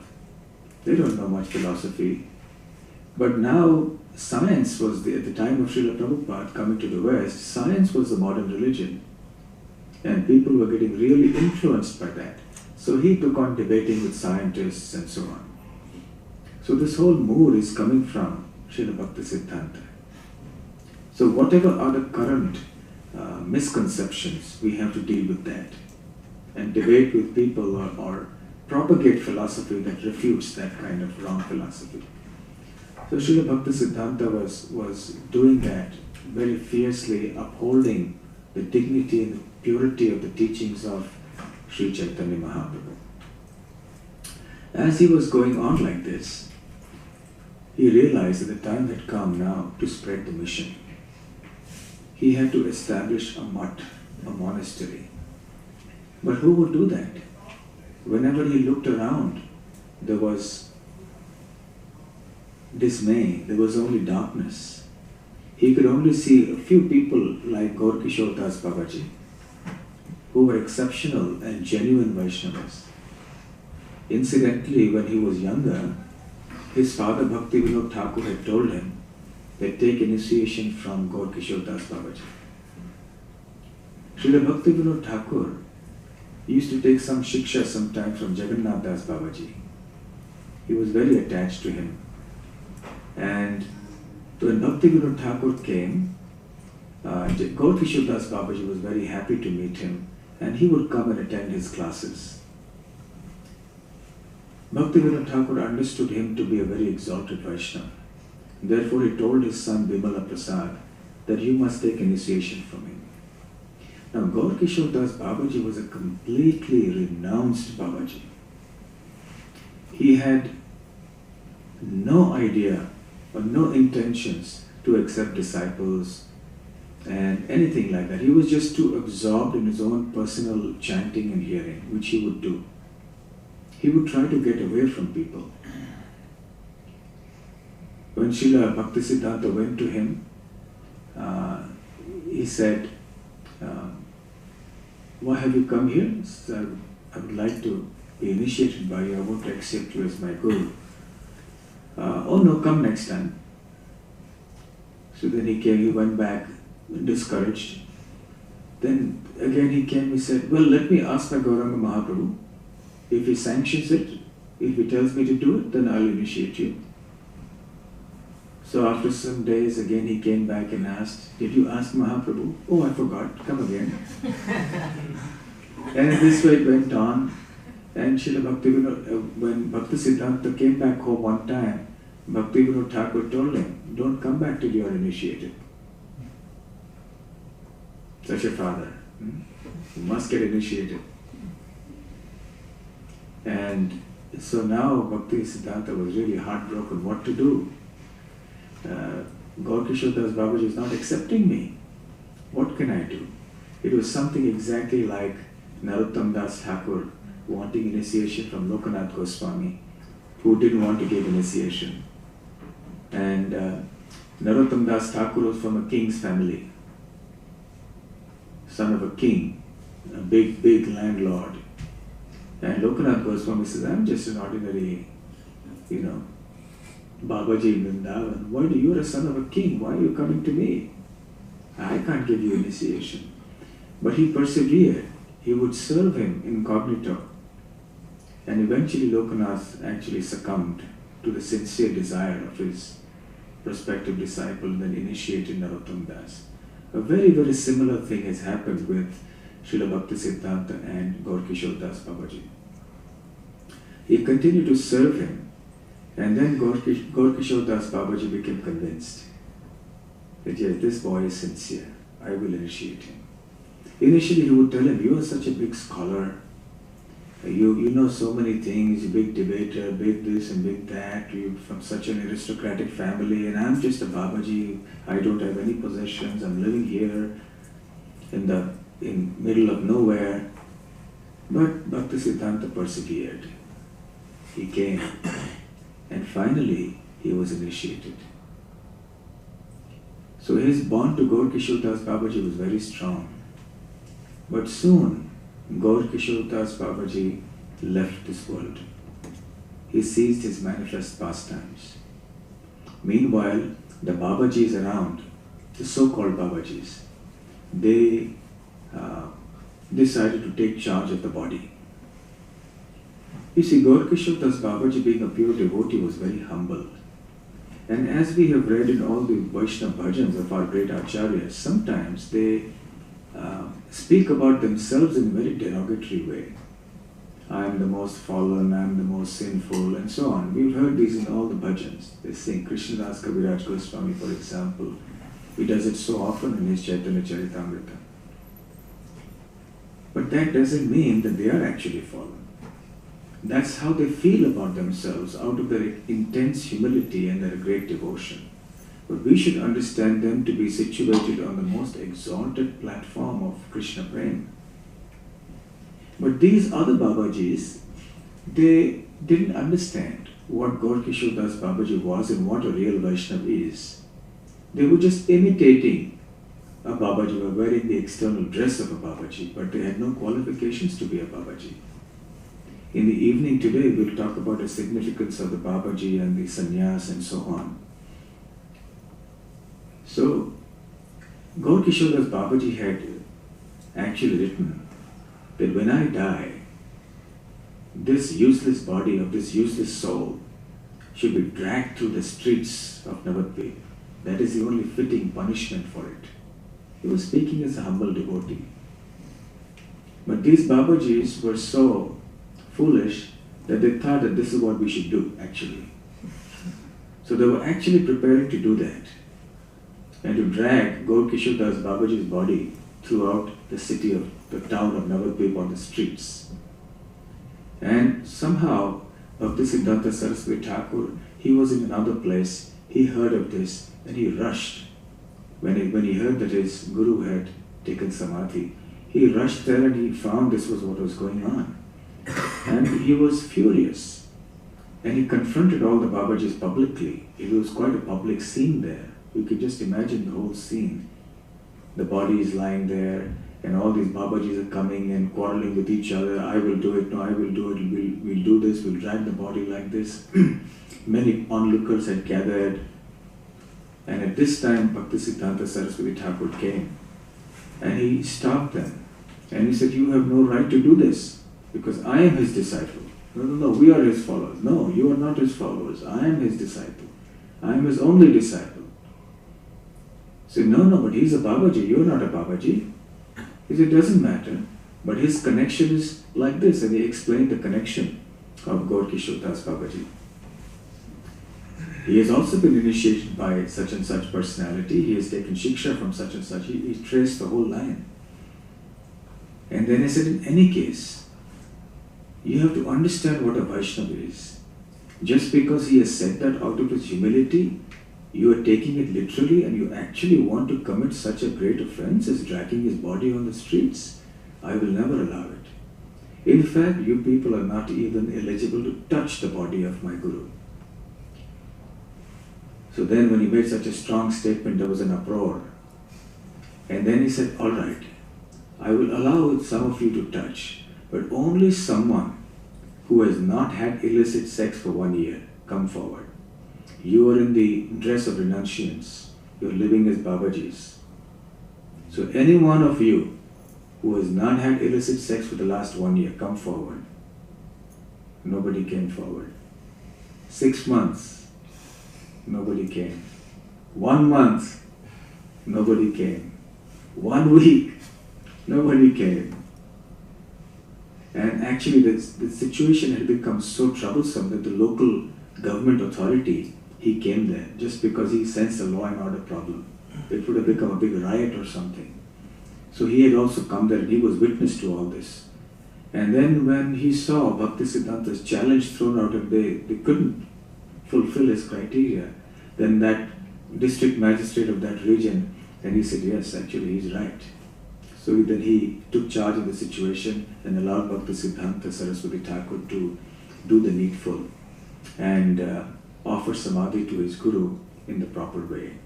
[SPEAKER 1] They don't know much philosophy. But now, science was, at the time of Srila Prabhupada coming to the West, science was the modern religion. And people were getting really influenced by that. So he took on debating with scientists and so on. So this whole mood is coming from Srila Bhaktisiddhanta. So whatever are the current misconceptions, we have to deal with that and debate with people or propagate philosophy that refutes that kind of wrong philosophy. So Srila Bhaktisiddhanta was doing that very fiercely, upholding the dignity and the purity of the teachings of Sri Chaitanya Mahaprabhu. As he was going on like this, he realized that the time had come now to spread the mission. He had to establish a mutt, a monastery. But who would do that? Whenever he looked around, there was dismay, there was only darkness. He could only see a few people like Gaurkishore Das Babaji, who were exceptional and genuine Vaishnavas. Incidentally, when he was younger, his father Bhaktivinoda Thakur had told him that take initiation from Gaurkishore Das Babaji. Srila Bhaktivinoda Thakur used to take some shiksha sometimes from Jagannath Das Babaji. He was very attached to him. And when Bhaktivinoda Thakur came, Gaurkishore Das Babaji was very happy to meet him, and he would come and attend his classes. Bhaktivinoda Thakur understood him to be a very exalted Vaishnava. Therefore he told his son Bimala Prasad that you must take initiation from him. Now Gaurkishore Das Babaji was a completely renounced Babaji. He had no idea or no intentions to accept disciples and anything like that. He was just too absorbed in his own personal chanting and hearing, which he would do. He would try to get away from people. When Srila Bhaktisiddhanta went to him, he said, why have you come here? So I would like to be initiated by you. I want to accept you as my guru. Oh no, come next time. So then he came, he went back discouraged. Then again he came, he said, well, let me ask my Gauranga Mahaprabhu. If he sanctions it, if he tells me to do it, then I'll initiate you. So after some days again he came back and asked, did you ask Mahaprabhu? Oh, I forgot, come again. And this way it went on. And Srila Bhaktivinoda, when Bhaktisiddhanta came back home one time, Bhaktivinoda Thakur told him, don't come back till you are initiated. such a father. You must get initiated. And so now Bhaktisiddhanta was really heartbroken. What to do? Gaur Kishore Das Babaji is not accepting me. What can I do? It was something exactly like Narottam Das Thakur wanting initiation from Lokanath Goswami, who didn't want to give initiation. And Narottam Das Thakur was from a king's family, son of a king, a big landlord. And Lokanath Goswami says, I'm just an ordinary, Babaji in Vrindavan. Why do you're a son of a king? Why are you coming to me? I can't give you initiation. But he persevered. He would serve him incognito. And eventually Lokanath actually succumbed to the sincere desire of his prospective disciple and then initiated Narottam Das. A very, very similar thing has happened with Srila Bhaktisiddhanta and Gaur Kishore Das Babaji. He continued to serve him, and then Gaur Kishore Das Babaji became convinced that yes, this boy is sincere, I will initiate him. Initially he would tell him, you are such a big scholar, you know so many things, you big debater, big this and big that, you're from such an aristocratic family, and I'm just a Babaji, I don't have any possessions, I'm living here in middle of nowhere. But Bhaktisiddhanta persevered. He came, and finally he was initiated. So his bond to Gaur Kishore Das Babaji was very strong. But soon Gaur Kishore Das Babaji left this world. He ceased his manifest pastimes. Meanwhile, the Babajis around, the so-called Babajis, they decided to take charge of the body. You see, Gaur Kishore Das Babaji, being a pure devotee, was very humble. And as we have read in all the Vaishnava bhajans of our great acharyas, sometimes they speak about themselves in a very derogatory way. I am the most fallen, I am the most sinful, and so on. We've heard these in all the bhajans. They sing Krishnadas Kaviraj Goswami, for example. He does it so often in his Chaitanya Charitamrita. But that doesn't mean that they are actually fallen. That's how they feel about themselves, out of their intense humility and their great devotion. But we should understand them to be situated on the most exalted platform of Krishna Prem. But these other Babajis, they didn't understand what Gaur Kishore Das Babaji was and what a real Vaishnava is. They were just imitating a Babaji, were wearing the external dress of a Babaji, but they had no qualifications to be a Babaji. In the evening today, we'll talk about the significance of the Babaji and the sannyas and so on. So, Gaur Kishore Das Babaji had actually written that when I die, this useless body of this useless soul should be dragged through the streets of Navadvip. That is the only fitting punishment for it. He was speaking as a humble devotee. But these Babajis were so foolish that they thought that this is what we should do, actually. So they were actually preparing to do that and to drag Gaur Kishore Das Babaji's body throughout the city of the town of Navadvip on the streets. And somehow Bhaktisiddhanta Saraswati Thakur, he was in another place, he heard of this and he rushed. When he heard that his guru had taken samadhi, he rushed there and he found this was what was going on. And he was furious. And he confronted all the Babajis publicly. It was quite a public scene there. You could just imagine the whole scene. The body is lying there, and all these Babajis are coming and quarreling with each other. I will do it, no, I will do it, we'll do this, we'll drag the body like this. Many onlookers had gathered. And at this time, Bhaktisiddhanta Saraswati Thakur came. And he stopped them. And he said, you have no right to do this, because I am his disciple. No, we are his followers. No, you are not his followers. I am his disciple. I am his only disciple. He said, no, but he's a Babaji. You are not a Babaji. He said, it doesn't matter. But his connection is like this. And he explained the connection of Gaur Kishore Das Babaji. He has also been initiated by such and such personality. He has taken shiksha from such and such. He traced the whole line. And then I said, in any case, you have to understand what a Vaishnava is. Just because he has said that out of his humility, you are taking it literally and you actually want to commit such a great offense as dragging his body on the streets. I will never allow it. In fact, you people are not even eligible to touch the body of my Guru. So then when he made such a strong statement, there was an uproar. And then he said, all right, I will allow some of you to touch, but only someone who has not had illicit sex for 1 year, come forward. You are in the dress of renunciants. You are living as Babajis. So any one of you who has not had illicit sex for the last 1 year, come forward. Nobody came forward. 6 months, nobody came. 1 month, nobody came. 1 week, nobody came. And actually the situation had become so troublesome that the local government authority, he came there just because he sensed a law and order problem. It would have become a big riot or something. So he had also come there and he was witness to all this. And then when he saw Bhaktisiddhanta's challenge thrown out and they couldn't fulfill his criteria, then that district magistrate of that region, and he said, yes, actually he's right. So then he took charge of the situation and allowed Bhaktisiddhanta Saraswati Thakur to do the needful and offer samadhi to his Guru in the proper way.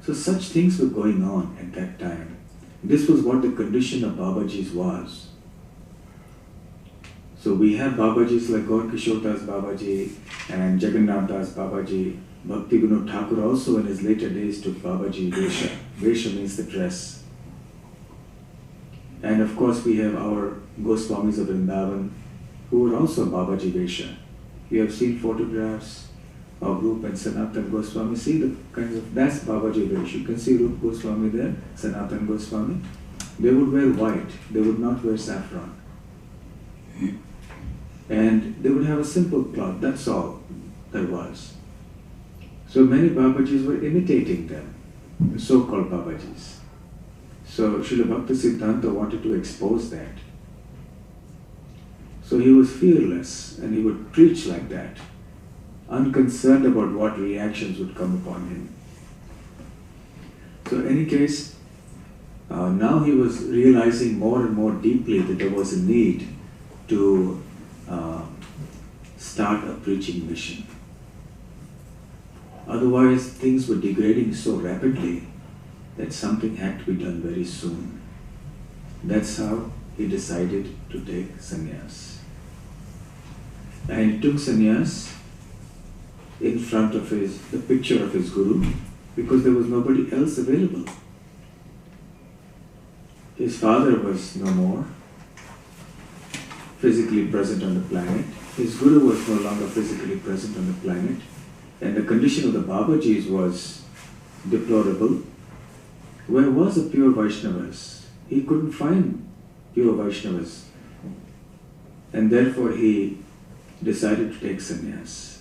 [SPEAKER 1] So such things were going on at that time. This was what the condition of Babajis was. So we have Babajis like Gaur Kishore Das Babaji and Jagannath Das Babaji. Bhakti Vinod Thakur also in his later days took Babaji Vesha. Vesha means the dress. And of course we have our Goswamis of Vrindavan who are also Babaji Vesha. You have seen photographs of Rup and Sanatan Goswami. See the kinds of, that's Babaji Vesha. You can see Rup Goswami there, Sanatan Goswami. They would wear white, they would not wear saffron. And they would have a simple cloth, that's all there was. So many Babajis were imitating them, the so-called Babajis. So Srila Bhaktisiddhanta wanted to expose that. So he was fearless and he would preach like that, unconcerned about what reactions would come upon him. So in any case, now he was realizing more and more deeply that there was a need to start a preaching mission. Otherwise, things were degrading so rapidly that something had to be done very soon. That's how he decided to take sannyas. And he took sannyas in front of the picture of his Guru, because there was nobody else available. His father was no more physically present on the planet. His Guru was no longer physically present on the planet. And the condition of the Babajis was deplorable. Where was the pure Vaishnavas? He couldn't find pure Vaishnavas. And therefore he decided to take sannyas.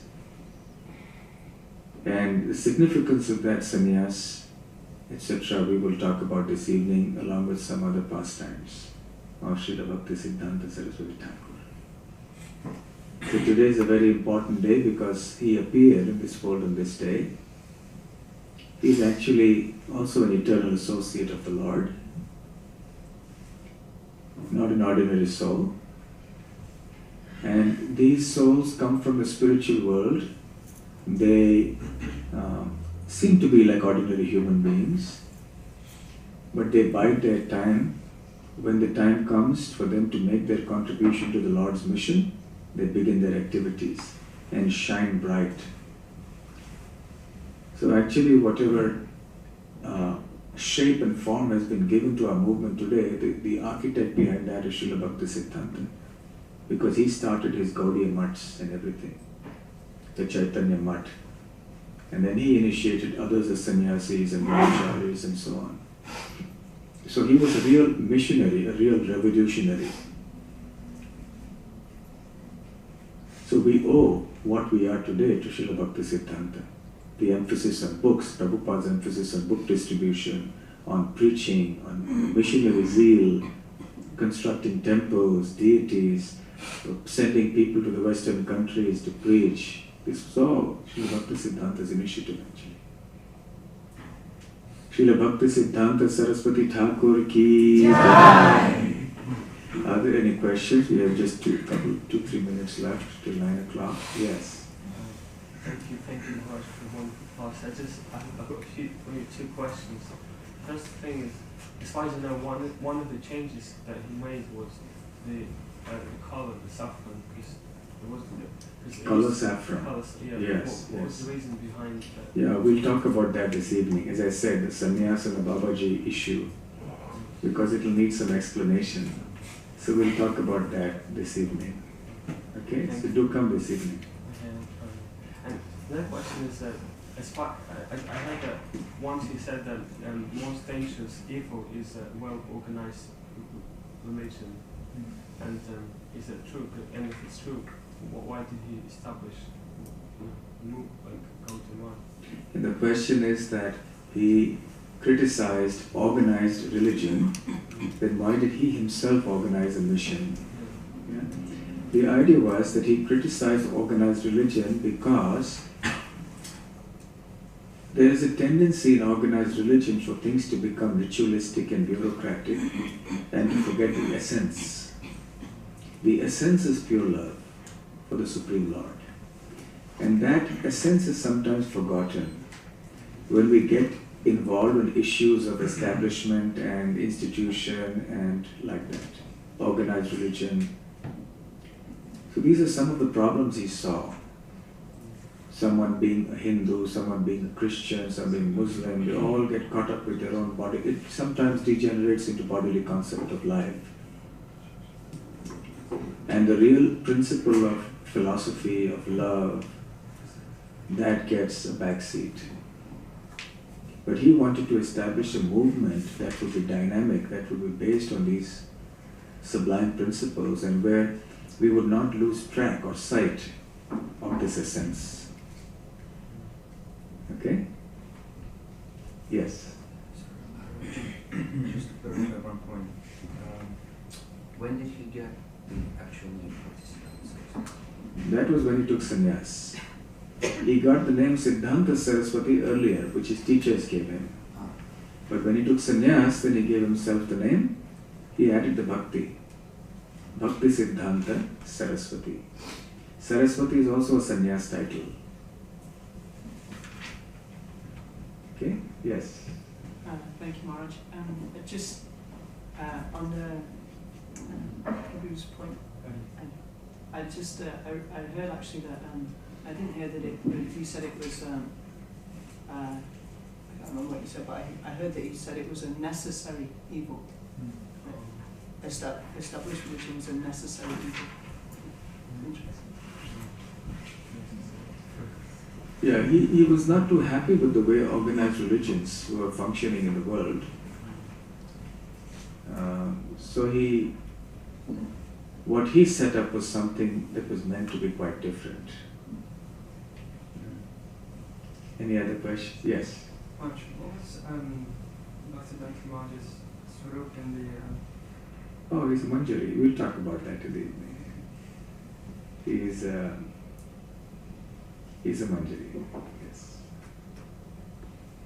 [SPEAKER 1] And the significance of that sannyas, etc., we will talk about this evening along with some other pastimes of Srila Bhaktisiddhanta Saraswati Thakur. So today is a very important day because he appeared in this world on this day. He is actually also an eternal associate of the Lord, not an ordinary soul. And these souls come from the spiritual world. They seem to be like ordinary human beings, but they bide their time. When the time comes for them to make their contribution to the Lord's mission, they begin their activities and shine bright. So actually whatever shape and form has been given to our movement today, the architect behind that is Srila Bhaktisiddhanta, because he started his Gaudiya Mats and everything, the Chaitanya Mat. And then he initiated others as sannyasis and brahmacharis and so on. So he was a real missionary, a real revolutionary. So we owe what we are today to Srila Bhaktisiddhanta. The emphasis on books, Prabhupada's emphasis on book distribution, on preaching, on missionary zeal, constructing temples, deities, sending people to the Western countries to preach. This was all Srila Bhaktisiddhanta's initiative actually. Srila Bhaktisiddhanta Saraswati Thakur ki Jai. Are there any questions? We have just 2-3 minutes left till 9 o'clock. Yes.
[SPEAKER 2] Thank you very much for the wonderful class. I've got two questions. First thing is, as far as I know, one of the changes that he made was the color, the saffron, because there wasn't
[SPEAKER 1] color saffron.
[SPEAKER 2] Yes. What was the reason behind that?
[SPEAKER 1] Yeah, we'll talk about that this evening. As I said, the sannyas and the Babaji issue, because it will need some explanation. So we'll talk about that this evening. Okay, so do come this evening.
[SPEAKER 2] And another question is that, as far I heard that once he said that most dangerous evil is a well-organized religion, and is that true? And if it's true, why did he establish go to one?
[SPEAKER 1] And the question is that he criticized organized religion, then why did he himself organize a mission? Yeah? The idea was that he criticized organized religion because there is a tendency in organized religion for things to become ritualistic and bureaucratic and to forget the essence. The essence is pure love for the Supreme Lord. And that essence is sometimes forgotten when we get involved in issues of establishment and institution and like that, organized religion. So these are some of the problems he saw. Someone being a Hindu, someone being a Christian, someone being Muslim, they all get caught up with their own body. It sometimes degenerates into bodily concept of life. And the real principle of philosophy, of love, that gets a backseat. But he wanted to establish a movement that would be dynamic, that would be based on these sublime principles and where we would not lose track or sight of this essence. Okay? Yes?
[SPEAKER 3] Just to clarify one point. When did he get the actual name Bhaktisiddhanta Saraswati?
[SPEAKER 1] That was when he took sannyas. He got the name Siddhanta Saraswati earlier, which his teachers gave him. But when he took sannyas, then he gave himself the name, he added the Bhakti. Bhaktisiddhanta Saraswati. Saraswati is also a sannyas title. Okay? Yes?
[SPEAKER 4] Thank you, Maharaj. Just on the Prabhu's point, I heard actually that I didn't hear that he said it was I can't remember what he said, but I heard that he said it was a necessary evil. Established religion was a necessary evil. Interesting.
[SPEAKER 1] Yeah, he was not too happy with the way organized religions were functioning in the world. So what he set up was something that was meant to be quite different. Any other questions? Yes?
[SPEAKER 2] What was Bhaktisiddhanta Maharaj's swarup in the...
[SPEAKER 1] Oh, he's a Manjari. We'll talk about that in the evening. He's a Manjari, yes.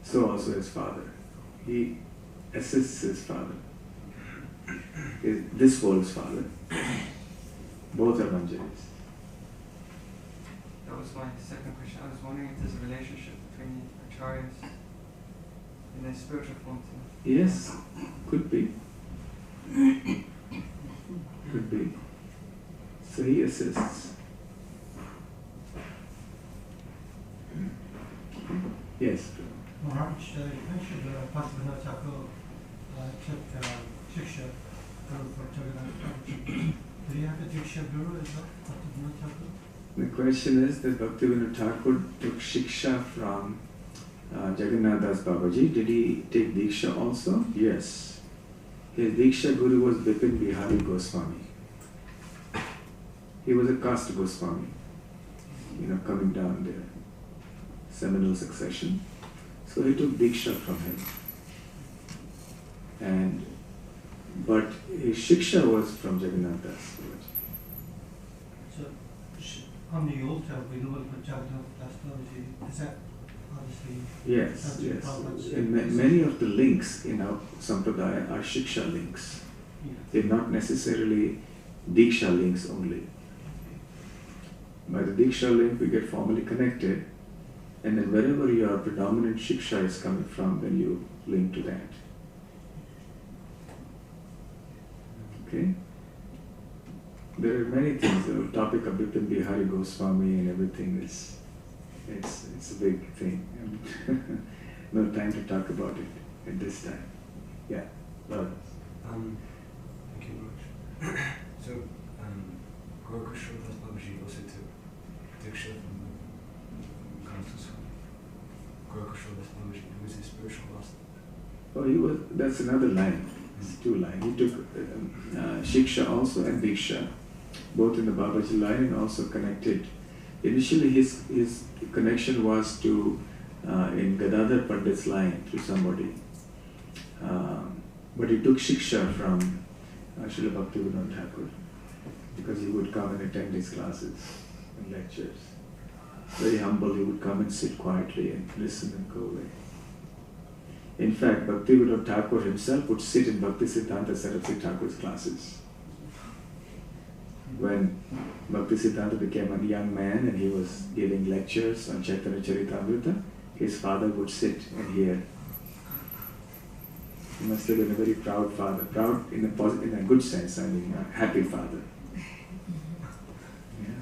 [SPEAKER 1] So also his father. He assists his father. This world's father. Both are Manjaris.
[SPEAKER 2] That was my second question. I was wondering if there's a relationship between acharyas in a spiritual form.
[SPEAKER 1] Yes, could be. Could be. So he assists. Yes.
[SPEAKER 5] Maharaj, you mentioned Bhaktisiddhanta Thakur took Diksha Guru for Jagannath. Did he have a Diksha Guru as well, Bhaktisiddhanta Thakur?
[SPEAKER 1] The question is that Bhaktivinoda Thakur took Shiksha from Jagannath Das Babaji. Did he take Diksha also? Yes. His Diksha Guru was Bipin Bihari Goswami. He was a caste Goswami, coming down there. Seminal succession. So he took Diksha from him. But his Shiksha was from Jagannath Das.
[SPEAKER 5] So, on the altar, we know what Jagannath Das is that obviously...
[SPEAKER 1] Yes, yes. And many of the links in our Sampradaya are Shiksha links.
[SPEAKER 5] Yeah.
[SPEAKER 1] They're not necessarily Diksha links only. By the Diksha link, we get formally connected, and then wherever your predominant Shiksha is coming from, then you link to that. Okay? There are many things. The topic of Bipin Bihari Goswami and everything is, it's a big thing. No time to talk about it at this time. Yeah, Lord.
[SPEAKER 3] Thank you very much. So, Gaura Srila Babaji also took Diksha from Kanto Swami. Gaura Srila Babaji, who was his spiritual master.
[SPEAKER 1] Oh, that's another line. It's two lines. He took Shiksha also and Diksha, both in the Babaji line and also connected. Initially his connection was to in Gadadhar Pandit's line through somebody. But he took Shiksha from Srila Bhaktisiddhanta Thakur because he would come and attend his classes and lectures. Very humble, he would come and sit quietly and listen and go away. In fact, Bhaktisiddhanta Thakur himself would sit in Bhaktisiddhanta Saraswati Thakur's classes. When Bhaktisiddhanta became a young man and he was giving lectures on Chaitanya Charitamrita, his father would sit and hear. He must have been a very proud father, proud in a good sense, I mean, a happy father. Yeah.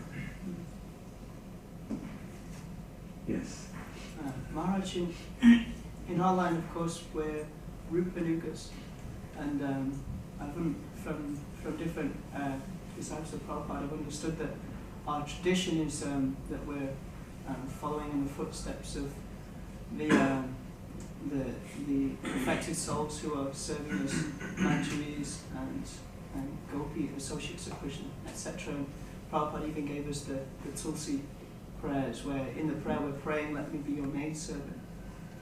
[SPEAKER 1] Yes.
[SPEAKER 4] Maharaj, in our line, of course, we're Rupanugas, and from different disciples of Prabhupada, I've understood that our tradition is that we're following in the footsteps of the affected souls who are serving as manjaris and gopi, associates of Krishna, etc. And Prabhupada even gave us the Tulsi prayers, where in the prayer we're praying, let me be your maidservant.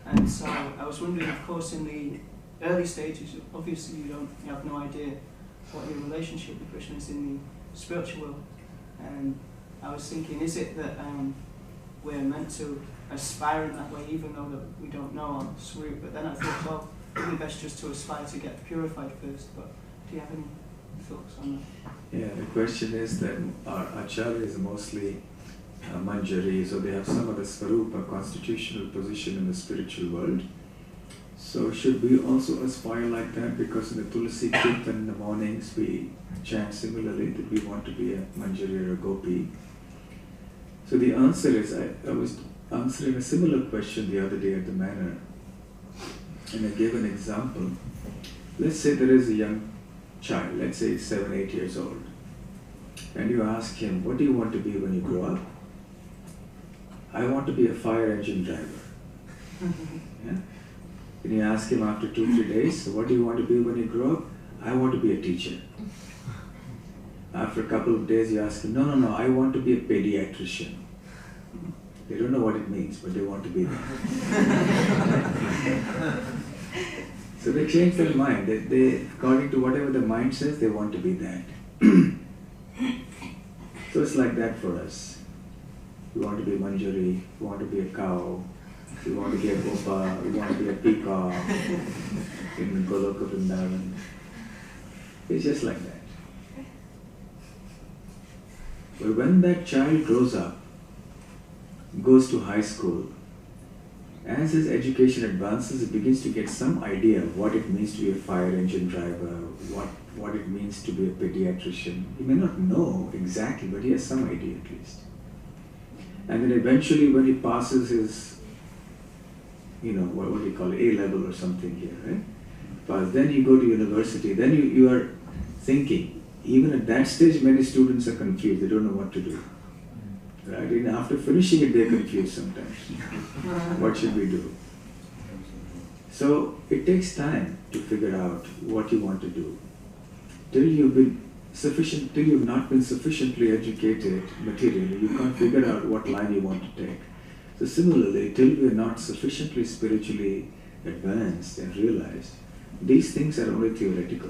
[SPEAKER 4] And so I was wondering, of course, in the early stages, obviously you have no idea what your relationship with Krishna is in the spiritual world. And I was thinking, is it that we're meant to aspire in that way, even though that we don't know our swarup? But then I thought, well, maybe best just to aspire to get purified first. But do you have any thoughts on that?
[SPEAKER 1] Yeah, the question is that our acharyas are mostly manjari, so they have some of the swarupa, constitutional position in the spiritual world. So should we also aspire like that? Because in the Tulsi Kirtan in the mornings we chant similarly that we want to be a manjari or a gopi. So the answer is, I was answering a similar question the other day at the manor, and I gave an example. Let's say there is a young child, let's say 7, 8 years old, and you ask him, what do you want to be when you grow up? I want to be a fire engine driver. Yeah? And you ask him after 2, 3 days, so what do you want to be when you grow up? I want to be a teacher. After a couple of days you ask him, no, I want to be a pediatrician. They don't know what it means, but they want to be there. So they change their mind. They, according to whatever the mind says, they want to be that. So it's like that for us. We want to be manjari, we want to be a cow, we want to be a gopa, we want to be a peacock in Goloka Vrindavan. It's just like that. But when that child grows up, goes to high school, as his education advances, he begins to get some idea of what it means to be a fire engine driver, what it means to be a pediatrician. He may not know exactly, but he has some idea at least. And then eventually when he passes his, what do you call it, A-level or something here, right? But then you go to university, then you are thinking, even at that stage many students are confused, they don't know what to do. Right? And after finishing it, they're confused sometimes. What should we do? So it takes time to figure out what you want to do. Till you've not been sufficiently educated materially, you can't figure out what line you want to take. So similarly, till we are not sufficiently spiritually advanced and realized, these things are only theoretical.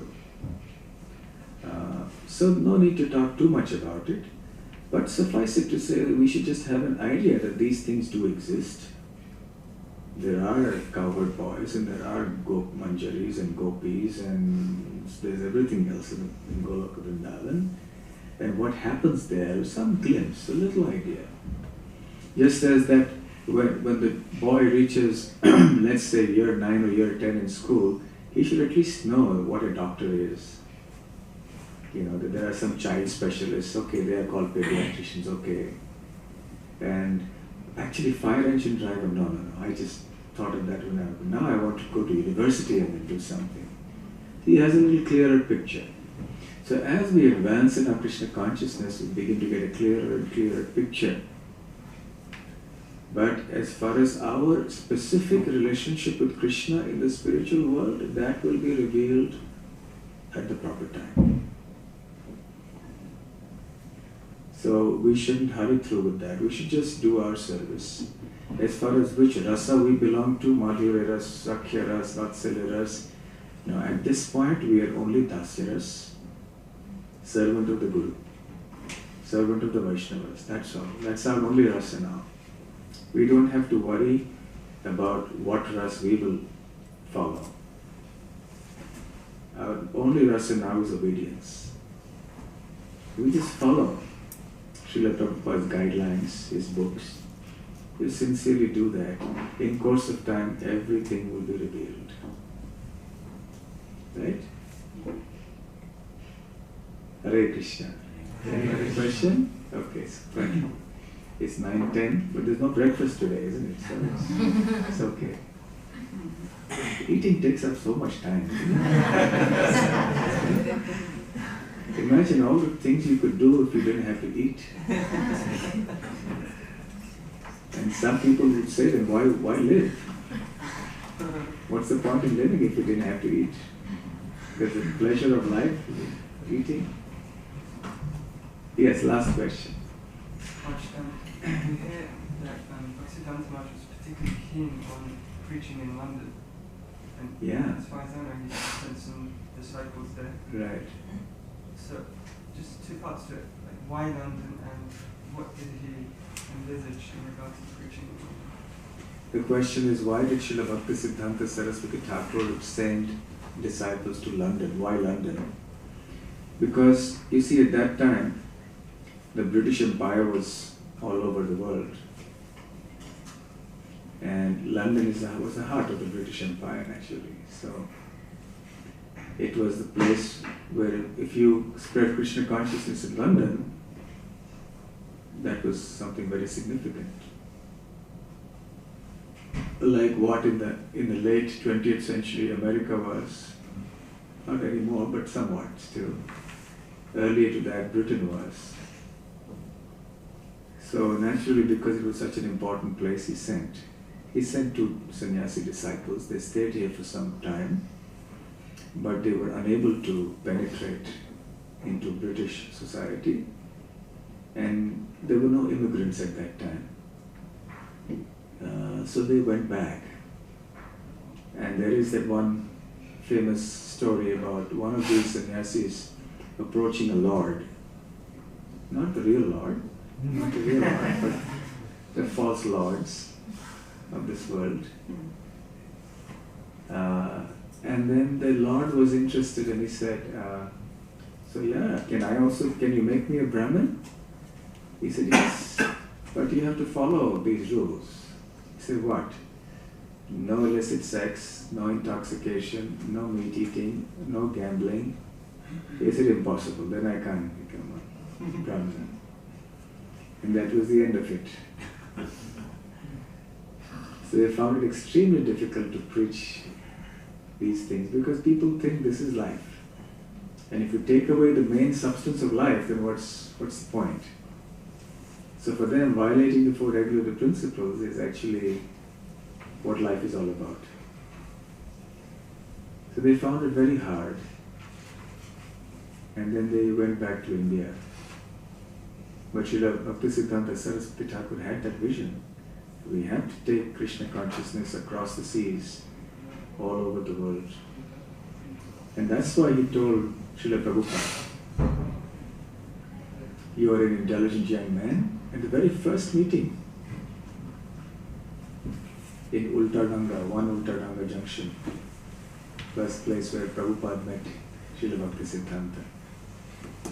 [SPEAKER 1] So no need to talk too much about it, but suffice it to say that we should just have an idea that these things do exist. There are cowherd boys and there are manjaris and gopis and there's everything else in Goloka Vrindavan. And what happens there is some glimpse, a little idea. Just as that when the boy reaches, let's say year 9 or year 10 in school, he should at least know what a doctor is. You know, that there are some child specialists, okay, they are called pediatricians, okay. And actually fire engine driver, no, I just thought of that when now I want to go to university and then do something. He has a little clearer picture. So as we advance in our Krishna consciousness, we begin to get a clearer and clearer picture. But as far as our specific relationship with Krishna in the spiritual world, that will be revealed at the proper time. So we shouldn't hurry through with that. We should just do our service. As far as which rasa we belong to, Madhurya ras, Sakhya ras, Vatsalya ras, now at this point we are only Dasya ras, servant of the Guru, servant of the Vaishnavas, that's all. That's our only rasa now. We don't have to worry about what ras we will follow. Our only rasa now is obedience. We just follow Srila Prabhupada's guidelines, his books. We sincerely do that. In course of time, everything will be revealed. Right? Hare Krishna. Any other question? Okay, so fine. It's 9:10, but there's no breakfast today, isn't it? So it's okay. Eating takes up so much time. Imagine all the things you could do if you didn't have to eat. And some people would say, then why live? What's the point in living if you didn't have to eat? There's the pleasure of life, eating. Yes, last question.
[SPEAKER 6] We hear that Bhaktisiddhanta Maharaj was particularly keen on preaching in London. And
[SPEAKER 1] Yeah.
[SPEAKER 6] as far as I know, he sent some disciples there.
[SPEAKER 1] Right.
[SPEAKER 6] So, just two parts to it. Like, why London and what did he envisage in regards to preaching in London?
[SPEAKER 1] The question is, why did Srila Bhaktisiddhanta Saraswati Thakur send disciples to London? Why London? Because, you see, at that time, the British Empire was all over the world. And London was the heart of the British Empire, naturally. So, it was the place where if you spread Krishna consciousness in London, that was something very significant. Like what in the late 20th century America was, not anymore, but somewhat still. Earlier to that, Britain was. So naturally, because it was such an important place, he sent two sannyasi disciples. They stayed here for some time, but they were unable to penetrate into British society, and there were no immigrants at that time. So they went back. And there is that one famous story about one of these sannyasis approaching a lord. Not the real lord, not the real lord, but the false lords of this world. And then the Lord was interested and he said, so yeah, can you make me a Brahmin? He said, yes, but you have to follow these rules. He said, what? No illicit sex, no intoxication, no meat eating, no gambling. He said, impossible, then I can't become a Brahmin. And that was the end of it. So they found it extremely difficult to preach these things because people think this is life. And if you take away the main substance of life, then what's the point? So for them, violating the four regulative principles is actually what life is all about. So they found it very hard. And then they went back to India. But Srila Bhaktisiddhanta Saraswati Thakur had that vision. We have to take Krishna consciousness across the seas, all over the world. And that's why he told Srila Prabhupada, you are an intelligent young man. At the very first meeting in One Ultadanga Junction, first place where Prabhupada met Srila Bhaktisiddhanta.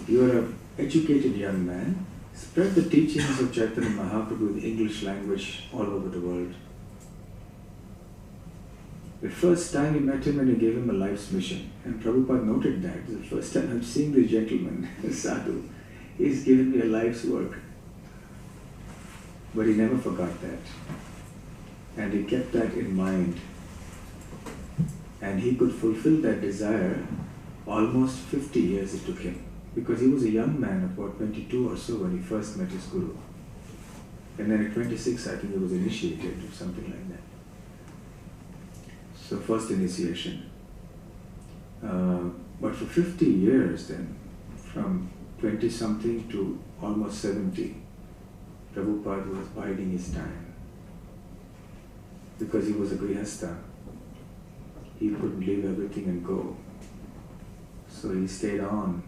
[SPEAKER 1] You are an educated young man, spread the teachings of Chaitanya Mahaprabhu in the English language all over the world. The first time he met him and he gave him a life's mission, and Prabhupada noted that. The first time I'm seeing this gentleman, Sadhu, he's given me a life's work. But he never forgot that. And he kept that in mind. And he could fulfill that desire. Almost 50 years it took him. Because he was a young man, about 22 or so, when he first met his guru. And then at 26, I think he was initiated or something like that. So first initiation. But for 50 years then, from 20-something to almost 70, Prabhupada was biding his time. Because he was a grihastha, he couldn't leave everything and go. So he stayed on.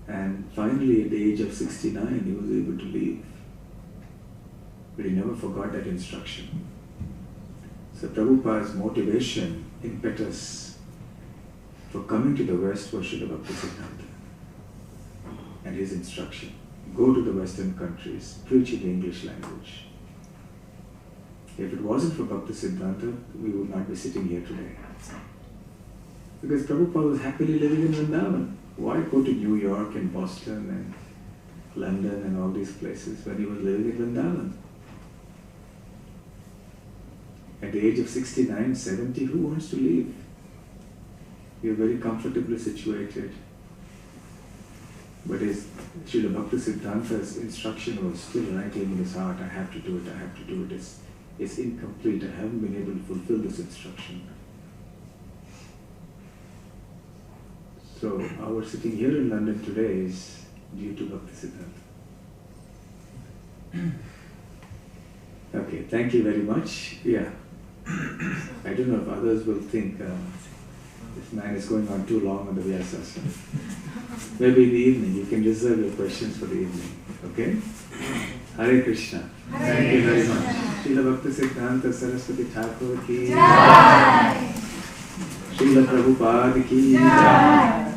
[SPEAKER 1] And finally, at the age of 69, he was able to leave. But he never forgot that instruction. So Prabhupada's motivation, impetus for coming to the West was Srila Bhaktisiddhanta and his instruction. Go to the Western countries, preach in the English language. If it wasn't for Bhaktisiddhanta, we would not be sitting here today. Because Prabhupada was happily living in Vrindavan. Why go to New York and Boston and London and all these places when he was living in Vrindavan? At the age of 69, 70, who wants to leave? We are very comfortably situated. But his Srila Bhaktisiddhanta's instruction was still rankling in his heart. I have to do it, I have to do it. It's incomplete. I haven't been able to fulfill this instruction. So our sitting here in London today is due to Bhaktisiddhanta. Okay, thank you very much. Yeah. I don't know if others will think this man is going on too long on the Vyasasana. Maybe in the evening, you can reserve your questions for the evening. Okay? Hare Krishna. Thank you very much. Srila Bhaktisiddhanta Saraswati Thakur ki Jai. Srila Prabhupada ki Jai.